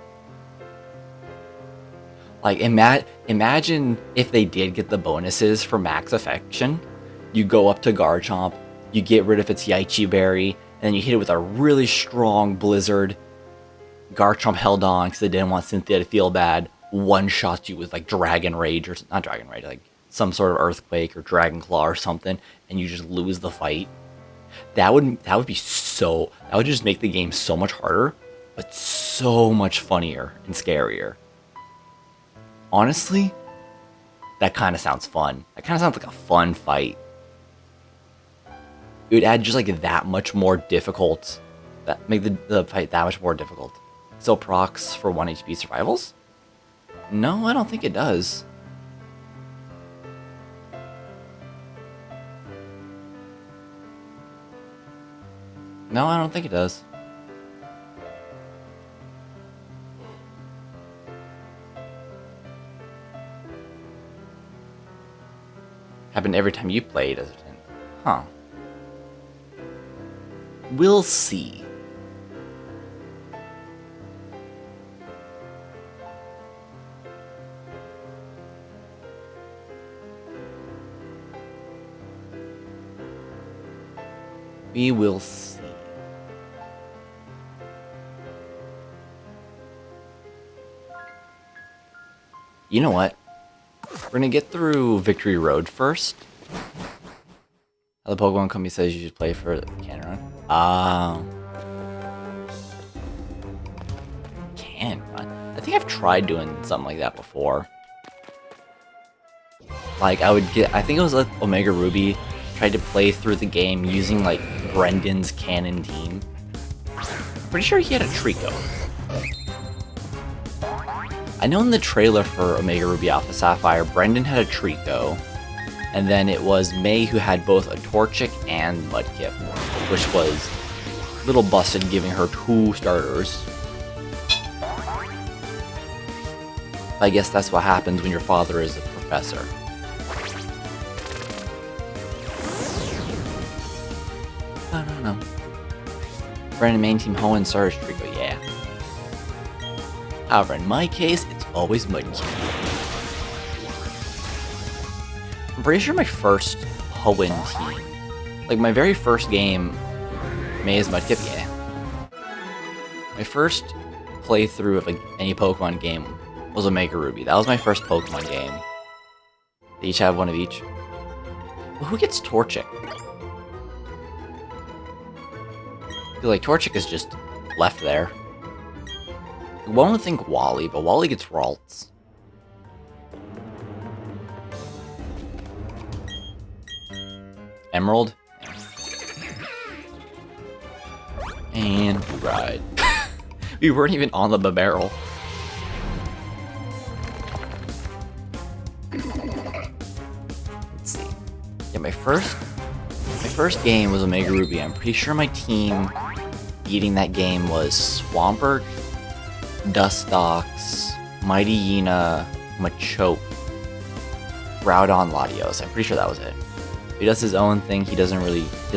Like, imagine if they did get the bonuses for max affection. You go up to Garchomp, you get rid of its Yaichi Berry, and then you hit it with a really strong Blizzard. Garchomp held on because they didn't want Cynthia to feel bad. One-shots you with like Dragon Rage, or not Dragon Rage, like some sort of Earthquake or Dragon Claw or something, and you just lose the fight. That would be so... That would just make the game so much harder, but so much funnier and scarier. Honestly, that kind of sounds fun. That kind of sounds like a fun fight. It would add just like that much more difficult. That make the fight that much more difficult. Still procs for 1 HP survivals? No, I don't think it does. No, I don't think it does. Happened every time you played, does it? Huh. We'll see. We will see. You know what? We're gonna get through Victory Road first. The Pokemon Company says you should play for the Can Run. Can Run? I think I've tried doing something like that before. Like, I think it was like Omega Ruby tried to play through the game using like Brendan's Cannon team. I'm pretty sure he had a Trico. I know in the trailer for Omega Ruby Alpha Sapphire, Brendan had a Trico, and then it was May who had both a Torchic and Mudkip, which was a little busted, giving her 2 starters. I guess that's what happens when your father is a professor. I don't know. Brendan main team Hoenn starters Trico, yeah. However, in my case, it's always Mudkip. I'm pretty sure my first Hoenn team, like my very first game, May is Mudkip, yeah. My first playthrough of any Pokemon game was Omega Ruby. That was my first Pokemon game. They each have one of each. Well, who gets Torchic? I feel like Torchic is just left there. One would think Wally, but Wally gets Ralts. Emerald. And we ride. We weren't even on the barrel. Let's see. Yeah, my first game was Omega Ruby. I'm pretty sure my team beating that game was Swampert, Dustox, Mighty Yena, Machoke, Groudon, Latios. I'm pretty sure that was it. He does his own thing. He doesn't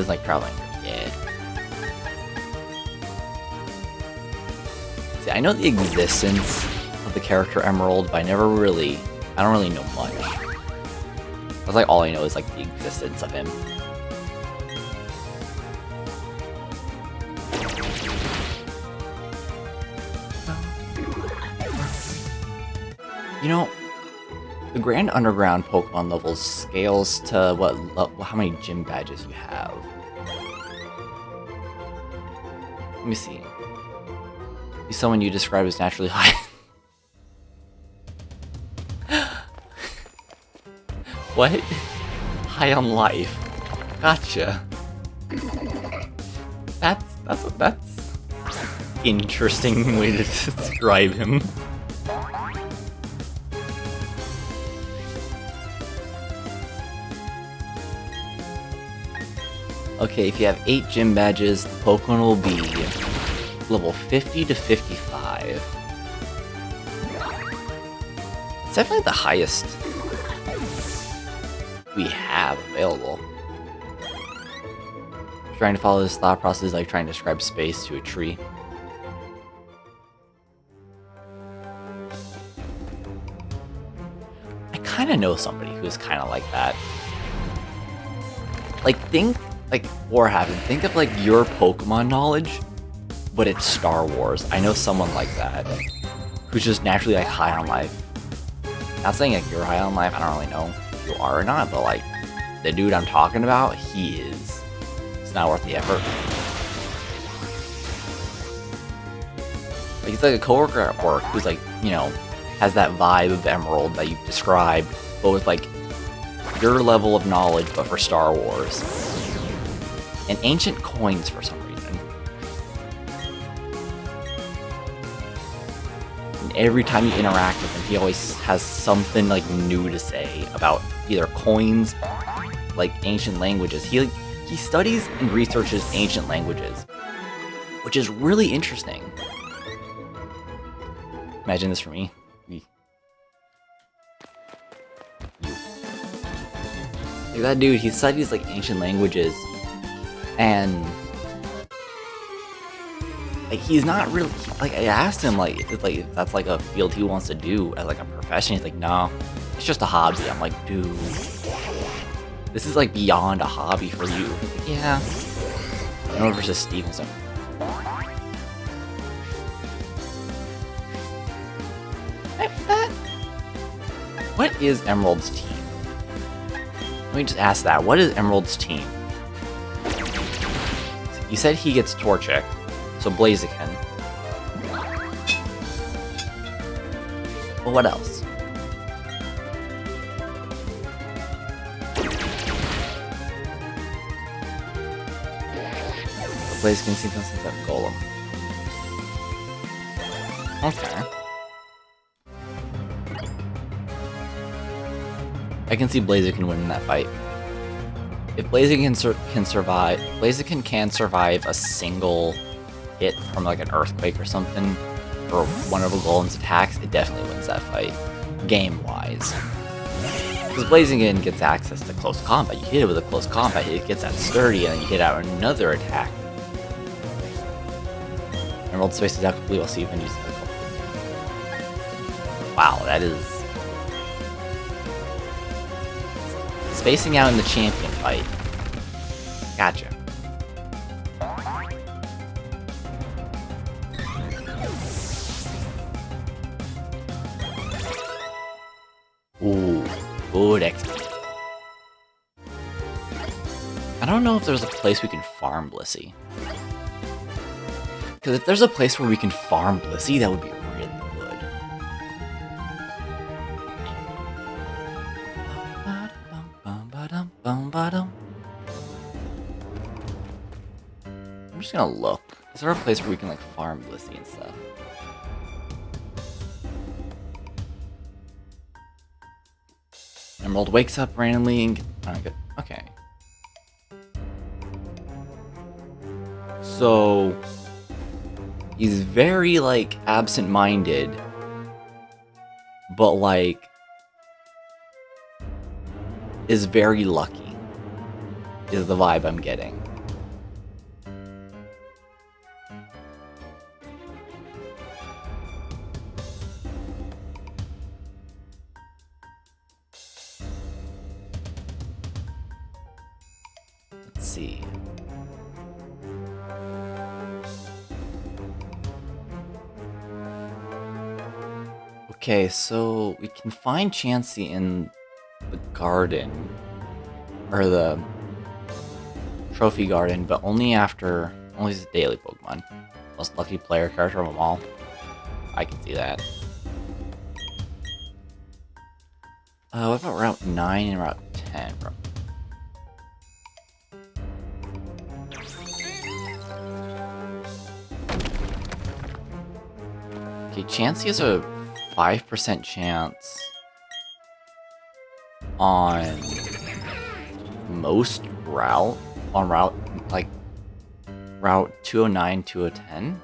like traveling. Yeah. See, I know the existence of the character Emerald, but I don't really know much. That's like all I know is like the existence of him. You know, the Grand Underground Pokemon levels scales to how many gym badges you have. Let me see. He's someone you describe as naturally high. What? High on life. Gotcha. That's interesting way to describe him. Okay, if you have 8 gym badges, the Pokemon will be level 50 to 55. It's definitely the highest we have available. Trying to follow this thought process is like trying to describe space to a tree. I kind of know somebody who's kind of like that. Like, think of like your Pokemon knowledge, but it's Star Wars. I know someone like that who's just naturally like high on life. Not saying like you're high on life, I don't really know if you are or not, but like the dude I'm talking about, he is. It's not worth the effort. Like, he's like a coworker at work who's like, you know, has that vibe of Emerald that you've described, but with like your level of knowledge, but for Star Wars. And ancient coins for some reason. And every time you interact with him, he always has something like new to say about either coins, like ancient languages. He studies and researches ancient languages, which is really interesting. Imagine this for me. Like that dude, he studies like ancient languages, and like he's not really like. I asked him like if that's like a field he wants to do as like a profession. He's like, no, it's just a hobby. I'm like, dude, this is like beyond a hobby for you. He's like, yeah. Emerald versus Stevenson. What is Emerald's team? Let me just ask that. What is Emerald's team? You said he gets Torchic, so Blaziken. But what else? Blaziken seems to have Golem. Okay. I can see Blaziken winning that fight. If Blaziken can survive, Blaziken can survive a single hit from like an Earthquake or something, or one of a Golem's attacks, it definitely wins that fight, game-wise. Because Blaziken gets access to close combat. You hit it with a close combat, it gets that sturdy, and then you hit out another attack. Emerald spaces out completely while Steven uses the Golem. Wow, that is... spacing out in the champion fight. Gotcha. Ooh, good XP. I don't know if there's a place we can farm Blissey. Because if there's a place where we can farm Blissey, that would be really good. I'm just gonna look. Is there a place where we can like farm Blissey and stuff? Emerald wakes up randomly and okay. So he's very like absent-minded, but like is very lucky, is the vibe I'm getting. Let's see. Okay, so we can find Chansey in the garden, or the trophy garden, but only as a daily Pokemon. Most lucky player character of them all. I can see that. What about Route 9 and Route 10? Okay, Chansey has a 5% chance on most route 209, 210.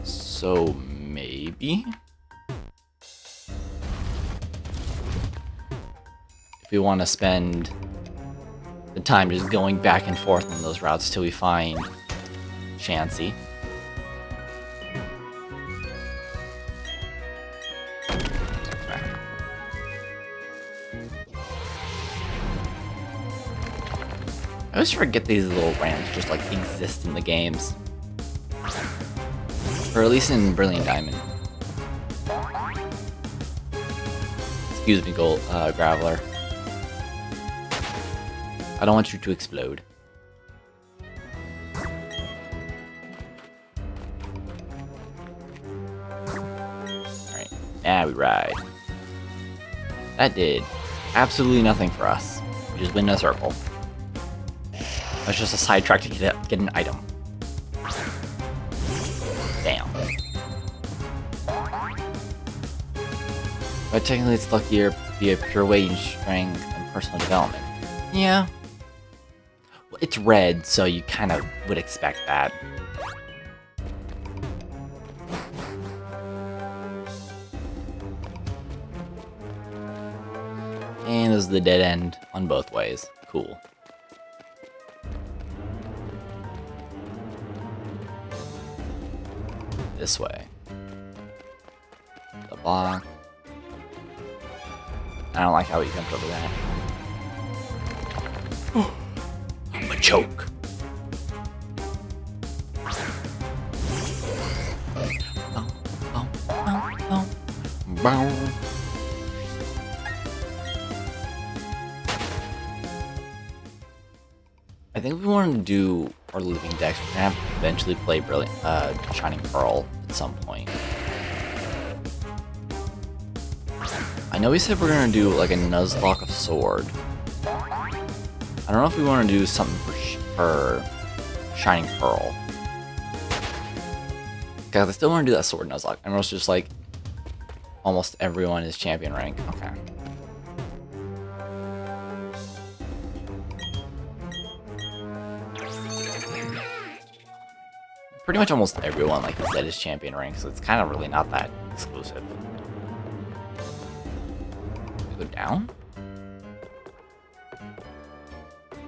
So maybe if we want to spend the time just going back and forth on those routes till we find Chansey. I always forget these little ramps just like exist in the games. Or at least in Brilliant Diamond. Excuse me, Graveler. I don't want you to explode. Alright, now we ride. That did absolutely nothing for us. We just went in a circle. That's just a sidetrack to get an item. Damn. But technically it's luckier via pure wage, strength, and personal development. Yeah. Well, it's red, so you kind of would expect that. And this is the dead end on both ways. Cool. This way. The block. I don't like how he jumped over that. choke. Bow. I think we wanted to do our living decks. We're gonna have to eventually play Brilliant, Shining Pearl at some point. I know we said we're gonna do like a Nuzlocke of Sword. I don't know if we want to do something for Shining Pearl. Because I still want to do that Sword Nuzlocke. And it's just like almost everyone is champion rank. Okay. Pretty much almost everyone, like you said, is champion rank, so it's kind of really not that exclusive. Go down?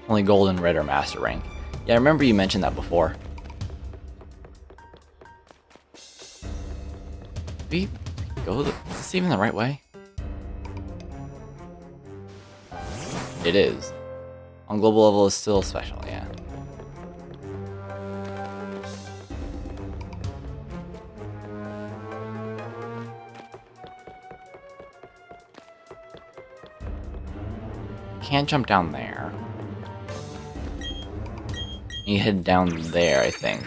Only gold and red are master rank. Yeah, I remember you mentioned that before. We go. Is this even the right way? It is. On global level, is still special. Yeah. Can't jump down there. You head down there, I think.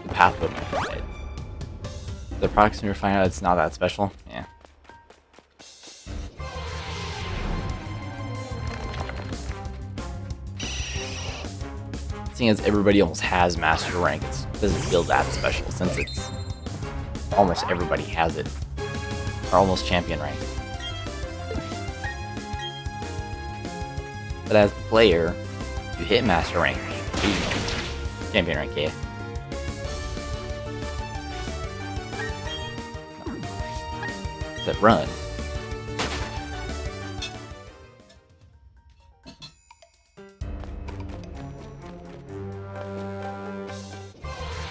The path would make it. The products when you find out it's not that special. Yeah. Seeing as everybody almost has master rank, it doesn't feel that special since it's almost everybody has it. Or almost champion rank. But as the player, you hit master rank, champion rank, yeah. Except run.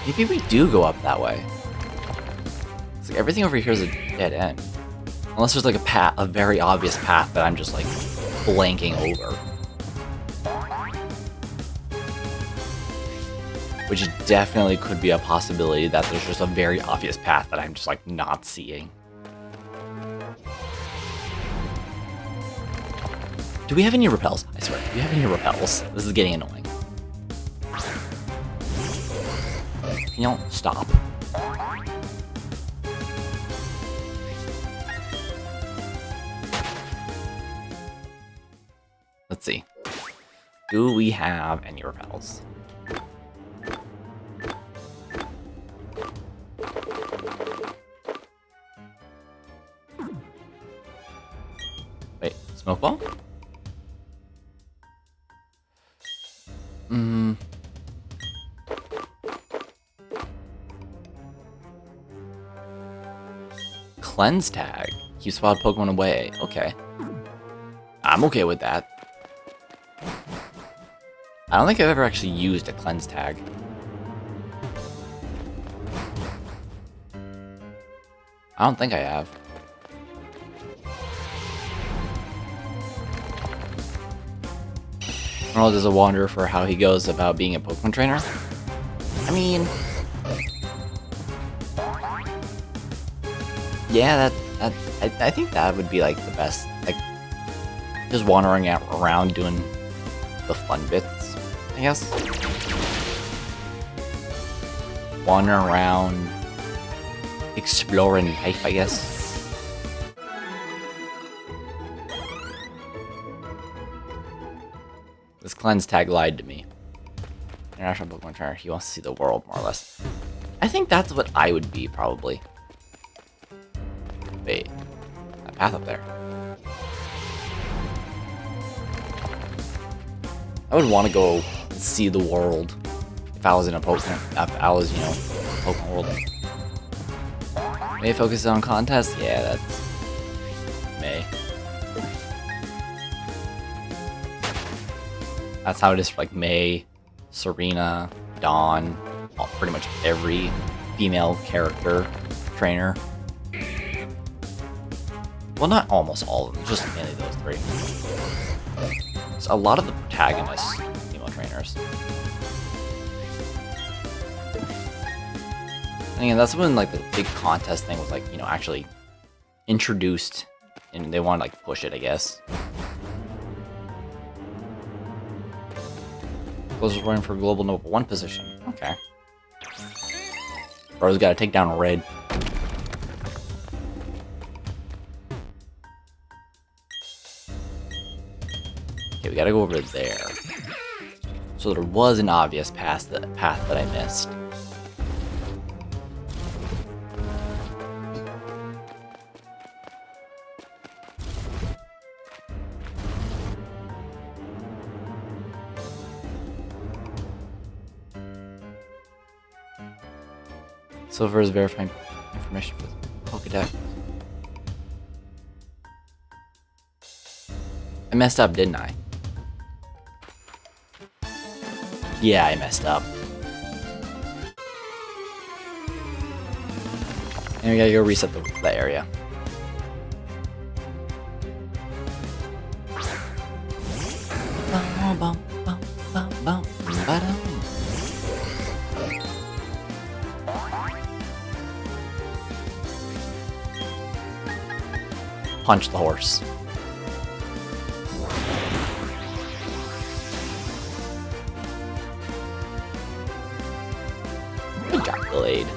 Maybe we do go up that way. It's like everything over here is a dead end. Unless there's like a path, a very obvious path that I'm just like blanking over. Which definitely could be a possibility that there's just a very obvious path that I'm just like not seeing. Do we have any repels? I swear, do we have any repels? This is getting annoying. Can y'all stop? Let's see. Do we have any repels? Wait, smoke ball? Cleanse tag. Keeps wild Pokemon away. Okay. I'm okay with that. I don't think I've ever actually used a cleanse tag. I don't think I have. Emerald is a wanderer for how he goes about being a Pokemon trainer. I mean, yeah, I think that would be like the best. Like, just wandering around doing the fun bits, I guess. Wandering around, exploring life, I guess. This cleanse tag lied to me. International Pokemon trainer. He wants to see the world, more or less. I think that's what I would be, probably. Wait. That path up there. I would want to go see the world if I was in a Pokemon. If I was, you know, Pokemon World. May focus on contest? Yeah, that's May. That's how it is for like May, Serena, Dawn, pretty much every female character trainer. Well, not almost all of them, just mainly those three. a lot of the protagonists, female trainers. And again, that's when like the big contest thing was like, you know, actually introduced, and they want to like push it, I guess. Was running for global number 1 position. Okay. Bro's got to take down Red. Okay, we got to go over there. So there was an obvious path that I missed. Silver is verifying information for the Pokédex. I messed up, didn't I? Yeah, I messed up. And we gotta go reset the area. Punch the horse. Good job, Blade.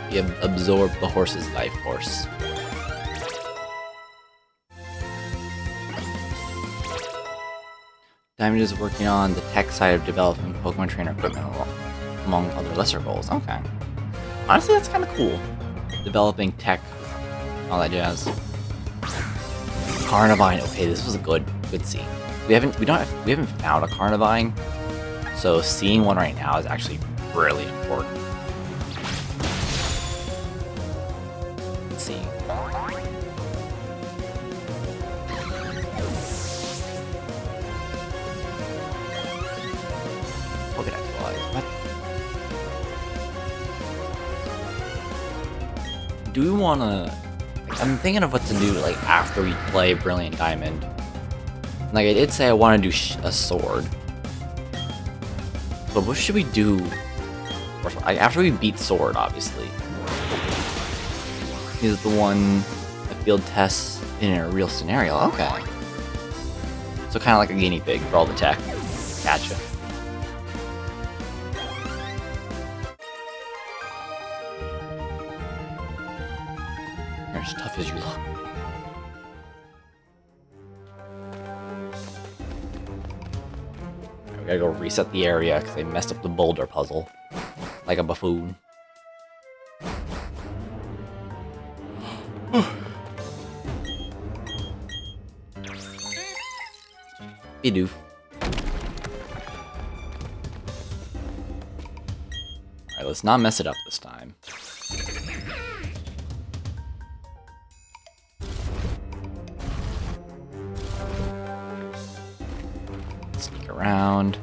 You absorb the horse's life force. Diamond is working on the tech side of developing Pokemon trainer equipment among other lesser goals. Okay. Honestly, that's kind of cool. Developing tech, all that jazz. Carnivine. Okay, this was a good scene. We haven't found a Carnivine, so seeing one right now is actually really important. Let's see. Do we want to... I'm thinking of what to do, like, after we play Brilliant Diamond. Like, I did say I want to do a sword. But what should we do? After we beat Sword, obviously. Is the one a field test in a real scenario. Okay. So kind of like a guinea pig for all the tech. Gotcha. You're as tough as you look. We gotta go reset the area because they messed up the boulder puzzle. Like a buffoon. Bidoof. Alright, let's not mess it up this time. Sneak around.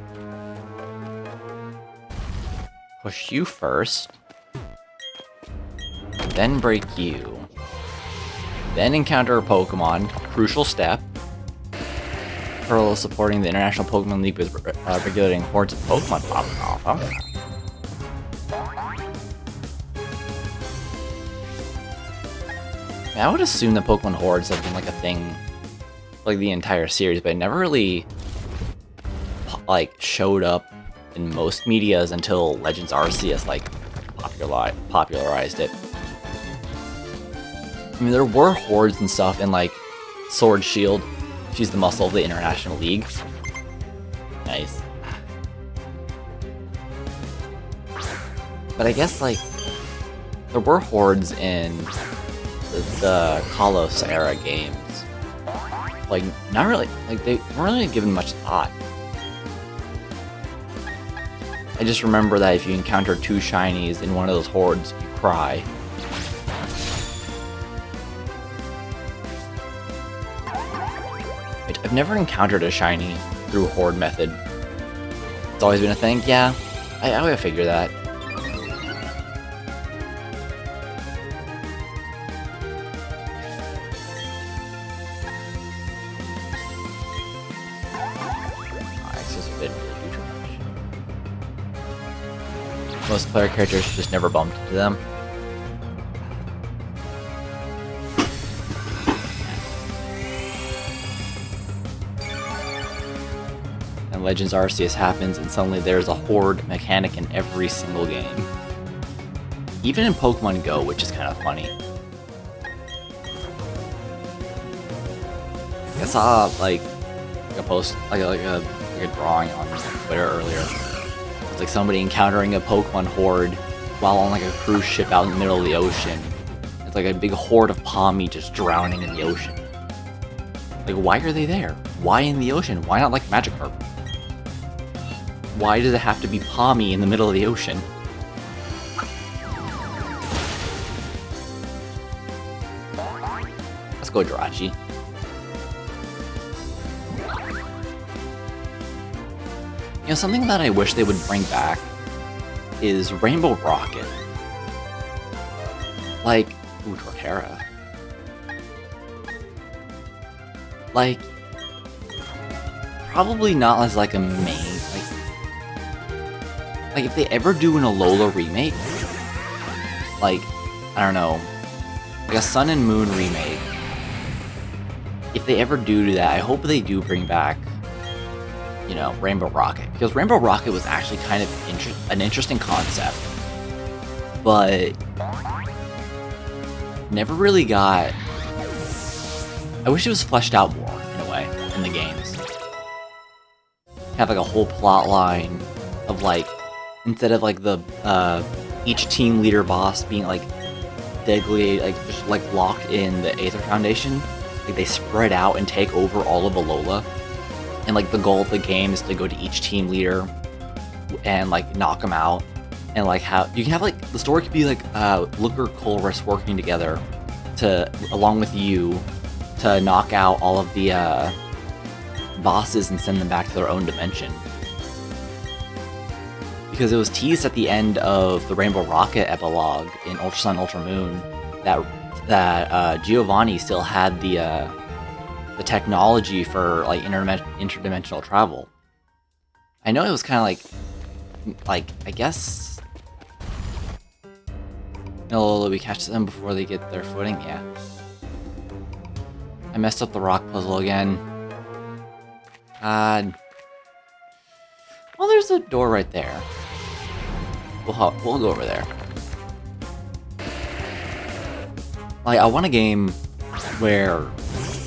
Push you first. Then break you. Then encounter a Pokemon. Crucial step. Pearl is supporting the International Pokemon League with regulating hordes of Pokemon popping off. Okay. I would assume that Pokemon hordes have been like a thing like the entire series, but it never really like showed up in most medias until Legends Arceus like popularized it. I mean, there were hordes and stuff in like Sword Shield. She's the muscle of the International League. Nice. But I guess like there were hordes in the Kalos era games. Like not really, like they weren't really given much thought. I just remember that if you encounter 2 shinies in one of those hordes, you cry. I've never encountered a shiny through horde method. It's always been a thing. Yeah, I would figure that. didn't really do too much. Most player characters just never bumped into them. And Legends Arceus happens, and suddenly there's a horde mechanic in every single game. Even in Pokemon Go, which is kind of funny. I saw like a post, like a drawing on Twitter earlier. It's like somebody encountering a Pokemon horde while on like a cruise ship out in the middle of the ocean. It's like a big horde of Pawmi just drowning in the ocean. Like, why are they there? Why in the ocean? Why not like Magikarp? Why does it have to be Pawmi in the middle of the ocean? Let's go, Jirachi. You know, something that I wish they would bring back is Rainbow Rocket. Like, ooh, Torterra. Like, probably not as like a main, like if they ever do an Alola remake, like, I don't know, like a Sun and Moon remake, if they ever do that, I hope they do bring back, you know, Rainbow Rocket, because Rainbow Rocket was actually kind of an interesting concept, but never really got. I wish it was fleshed out more in a way in the games. Have like a whole plot line of like, instead of like the each team leader boss being like deadly, like just like locked in the Aether Foundation, like they spread out and take over all of Alola. And like the goal of the game is to go to each team leader and like knock them out, and like how you can have like the story could be like Looker Colress working together to along with you to knock out all of the bosses and send them back to their own dimension. Because it was teased at the end of the Rainbow Rocket epilogue in Ultra Sun Ultra Moon that Giovanni still had the technology for like interdimensional travel. I know it was kind of like I guess no, we catch them before they get their footing. Yeah, I messed up the rock puzzle again. God. Well, there's a door right there. We'll go over there. Like, I want a game where,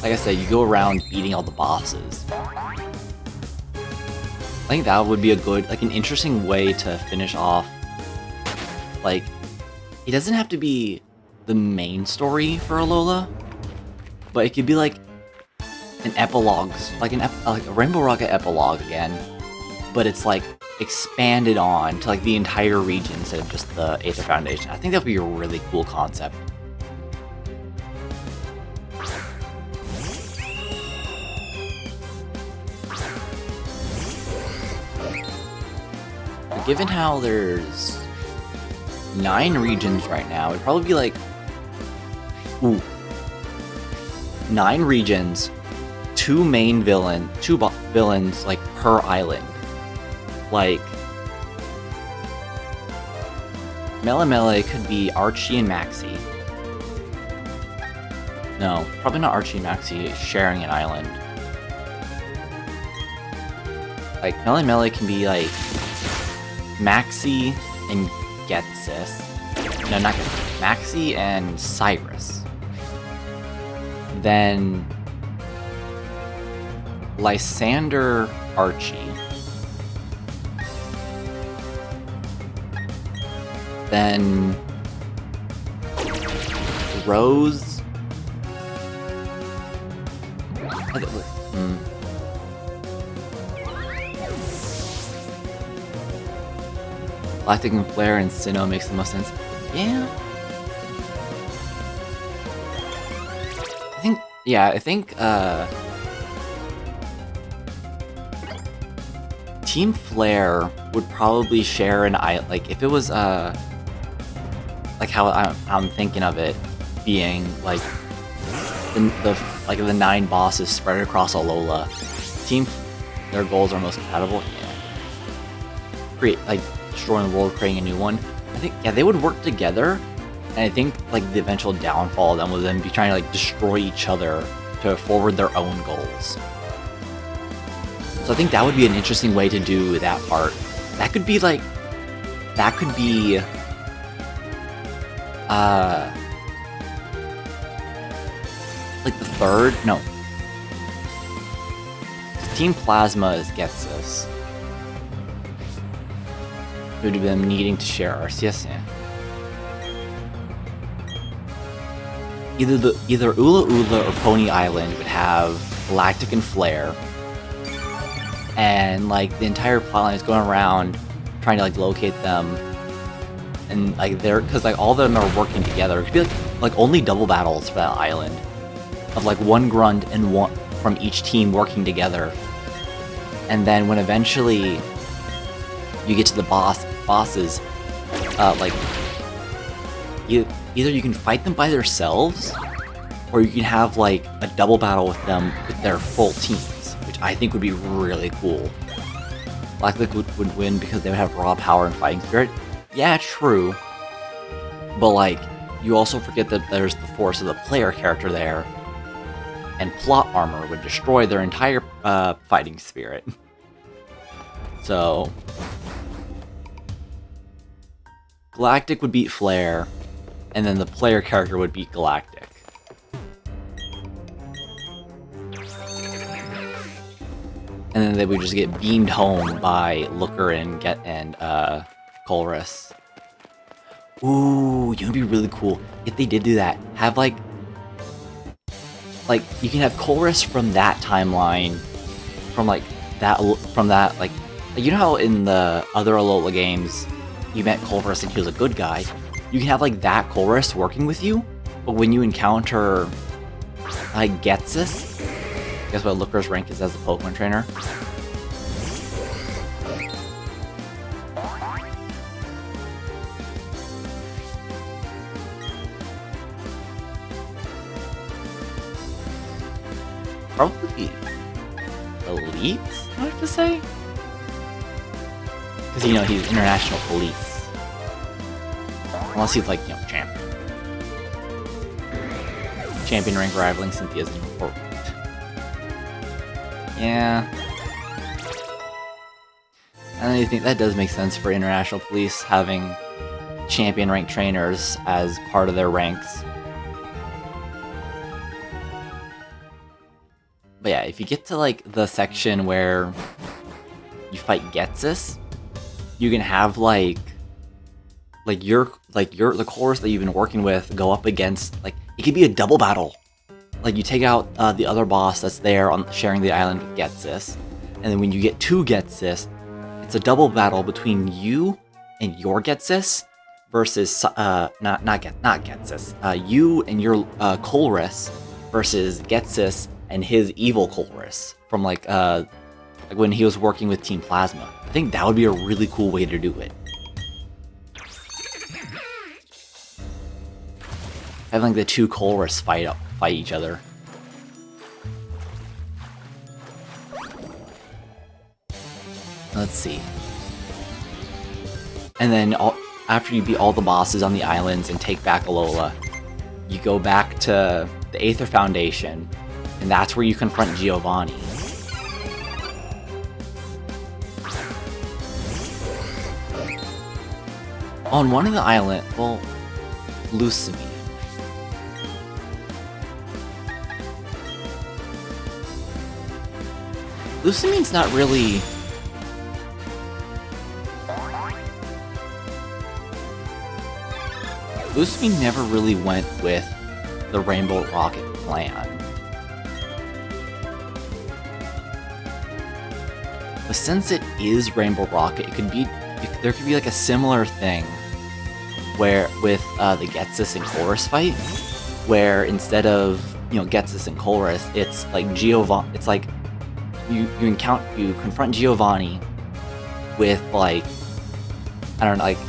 like I said, you go around beating all the bosses. I think that would be a good, like, an interesting way to finish off. Like, it doesn't have to be the main story for Alola, but it could be like an epilogue, like like a Rainbow Rocket epilogue again, but it's like expanded on to like the entire region instead of just the Aether Foundation. I think that would be a really cool concept. But given how there's 9 regions right now, it'd probably be like, ooh, 9 regions, 2 villains like per island. Like, Melemele could be Archie and Maxie. No, probably not Archie and Maxie sharing an island. Like, Melemele can be like Maxie and Getsis. No, not Getsis. Maxie and Cyrus. Then Lysander, Archie. Then Rose. Galactic and Flare and Sinnoh makes the most sense. Yeah. I think Team Flare would probably share an island. Like if it was like how I'm thinking of it being like the 9 bosses spread across Alola. their goals are most compatible. Yeah. Create, like, destroying the world, creating a new one. I think, yeah, they would work together. And I think, like, the eventual downfall of them would then be trying to, like, destroy each other to forward their own goals. So I think that would be an interesting way to do that part. That could be, like, like the third, no. Team Plasma is Getsus. Due to them needing to share Arceus, yeah. Either Ula Ula or Pony Island would have Galactic and Flare. And, like, the entire plotline is going around trying to, like, locate them. And, like, because, like, all of them are working together. It could be, like only double battles for that island. Of, like, one grunt and one from each team working together. And then when eventually you get to the bosses, like, either you can fight them by themselves, or you can have, like, a double battle with them with their full teams, which I think would be really cool. Black Liquid would win because they would have raw power and fighting spirit. Yeah, true. But, like, you also forget that there's the force of the player character there, and plot armor would destroy their entire fighting spirit. So Galactic would beat Flare, and then the player character would beat Galactic. And then they would just get beamed home by Looker and Colress. Ooh, it would be really cool if they did do that. Have like you can have Colress from that timeline, from that like you know how in the other Alola games you met Colress and he was a good guy. You can have like that Colress working with you, but when you encounter like Getsus, guess what Looker's rank is as a Pokemon trainer? Probably elite, I have to say. Because, you know, he's international police. Unless he's like, you know, champion. Champion rank rivaling Cynthia's important. Yeah. I think that does make sense for international police having champion rank trainers as part of their ranks. But yeah, if you get to like the section where you fight Getsus, you can have the Colress that you've been working with go up against, like, it could be a double battle. Like, you take out the other boss that's there on sharing the island with Getsus, and then when you get to Getsus, it's a double battle between you and your Getsus versus not Getsus. You and your Colress versus Getsus and his evil Colress from like when he was working with Team Plasma. I think that would be a really cool way to do it. Having like the two Colress fight each other. Let's see. And then after you beat all the bosses on the islands and take back Alola, you go back to the Aether Foundation, and that's where you confront Giovanni. On one of the islands, well, Lucamine. Lucamine's not really... Lucamine never really went with the Rainbow Rocket plan. But since it is Rainbow Rocket, there could be like a similar thing where with the Getsus and Colress fight, where instead of, you know, Getsus and Colress, it's like Giovanni. It's like you confront Giovanni with like, I don't know, like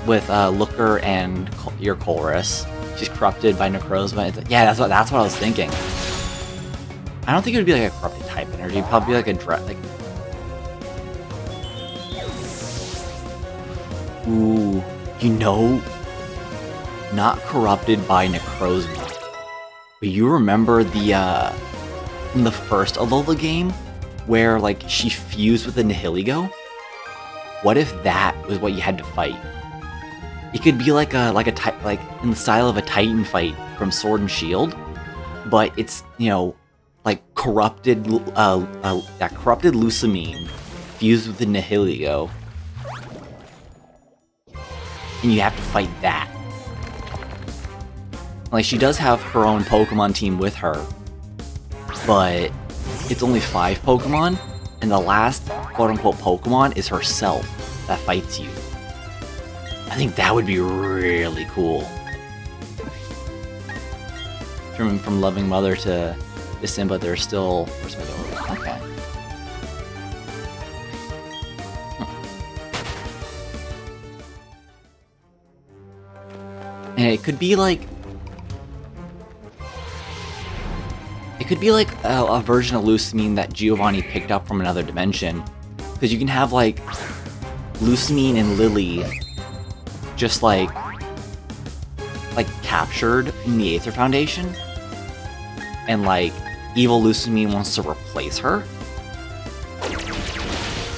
with Looker and your Colress. She's corrupted by Necrozma. It's like, yeah, that's what I was thinking. I don't think it would be like a corrupted type energy. It'd probably be like a like. Ooh, you know, not corrupted by Necrozma. But you remember the in the first Alola game where like she fused with the Nihilego? What if that was what you had to fight? It could be like a like in the style of a Titan fight from Sword and Shield, but it's, you know, like corrupted that corrupted Lusamine fused with the Nihilego, and you have to fight that. Like, she does have her own Pokemon team with her, but it's only 5 Pokemon, and the last quote-unquote Pokemon is herself that fights you. I think that would be really cool. From loving mother to distant, but they're still... Okay. And it could be like... It could be like a version of Lusamine that Giovanni picked up from another dimension. Because you can have like Lusamine and Lily just like captured in the Aether Foundation. And like evil Lusamine wants to replace her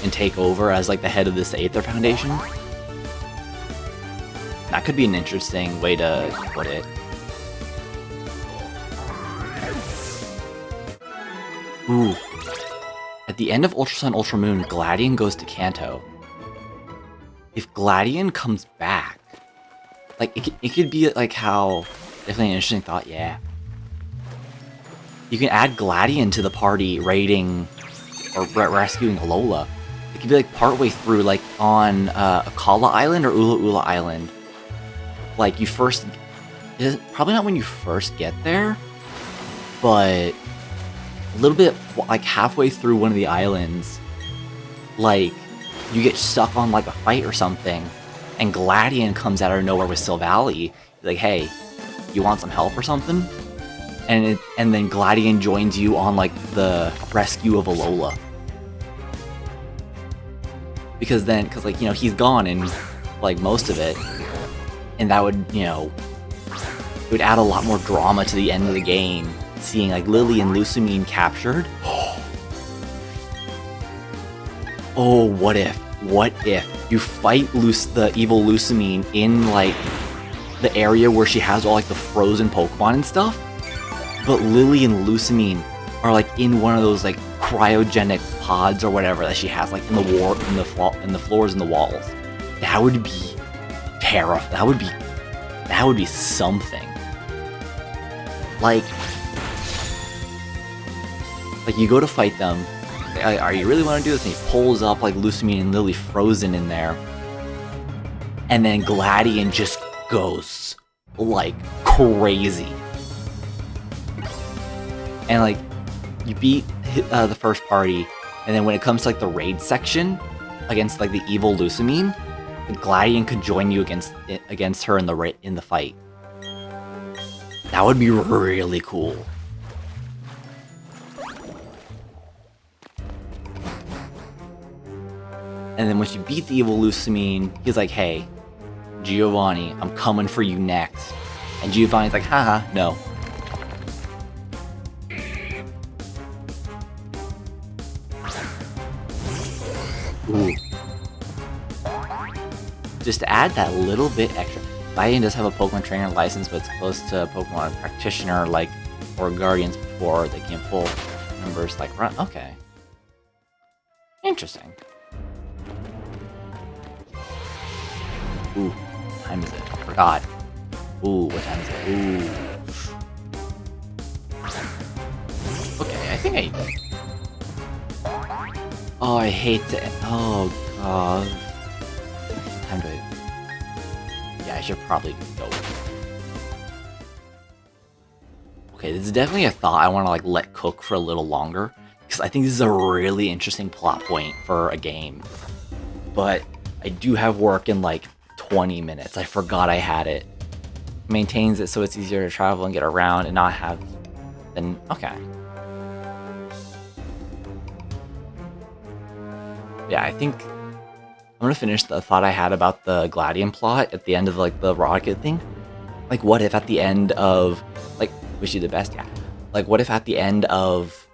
and take over as like the head of this Aether Foundation. That could be an interesting way to put it. Ooh. At the end of Ultra Sun, Ultra Moon, Gladion goes to Kanto. If Gladion comes back, like, it could be like how... Definitely an interesting thought, yeah. You can add Gladion to the party raiding or rescuing Alola. It could be like partway through, like on Akala Island or Ula Ula Island. Like, you first... Probably not when you first get there, but... a little bit, like, halfway through one of the islands, like, you get stuck on, like, a fight or something, and Gladion comes out of nowhere with Silvally, like, hey, you want some help or something? And then Gladion joins you on, like, the rescue of Alola. Because, like, you know, he's gone in, like, most of it, and that would, you know, it would add a lot more drama to the end of the game. Seeing like Lily and Lusamine captured. Oh, what if you fight the evil Lusamine in like the area where she has all like the frozen Pokemon and stuff, but Lily and Lusamine are like in one of those like cryogenic pods or whatever that she has like in the floors and the walls. That would be terrifying. That would be something. Like you go to fight them, are you really want to do this? And he pulls up like Lusamine and Lily frozen in there. And then Gladion just goes like crazy. And like, you beat the first party, and then when it comes to like the raid section against like the evil Lusamine, Gladion could join you against her in the fight. That would be really cool. And then once you beat the evil Lusamine, he's like, hey, Giovanni, I'm coming for you next. And Giovanni's like, haha, no. Ooh. Just to add that little bit extra. Gladion does have a Pokemon trainer license, but it's close to a Pokemon practitioner, like, or Guardians before they came full numbers, like, run. Okay. Interesting. Ooh, what time is it? I forgot. Ooh, what time is it? Ooh. Okay, I think I... Oh, I hate to... Oh, God. Time to... Yeah, I should probably go. Okay, this is definitely a thought I want to, like, let cook for a little longer, because I think this is a really interesting plot point for a game. But I do have work in, like, 20 minutes. I forgot I had it. Maintains it so it's easier to travel and get around and not have... Then, okay. Yeah, I think I'm gonna finish the thought I had about the Gladian plot at the end of like the rocket thing. Like, what if at the end of like, wish you the best, yeah. Like, what if at the end of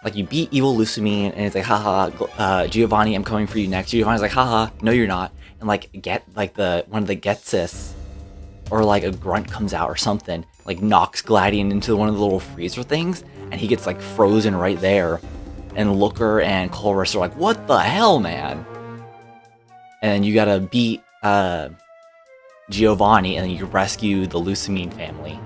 like you beat evil Lucamine and it's like, haha, Giovanni, I'm coming for you next. Giovanni's like, haha, no, you're not. And like get like one of the Getsis or like a grunt comes out or something, like knocks Gladian into one of the little freezer things, and he gets like frozen right there. And Looker and Colress are like, what the hell, man? And you gotta beat Giovanni, and then you rescue the Lucamine family.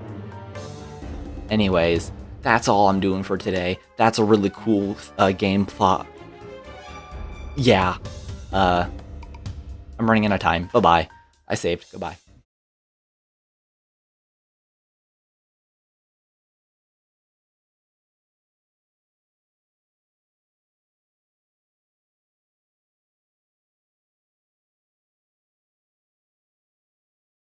Anyways, that's all I'm doing for today. That's a really cool game plot. Yeah. I'm running out of time. Bye-bye. I saved. Goodbye.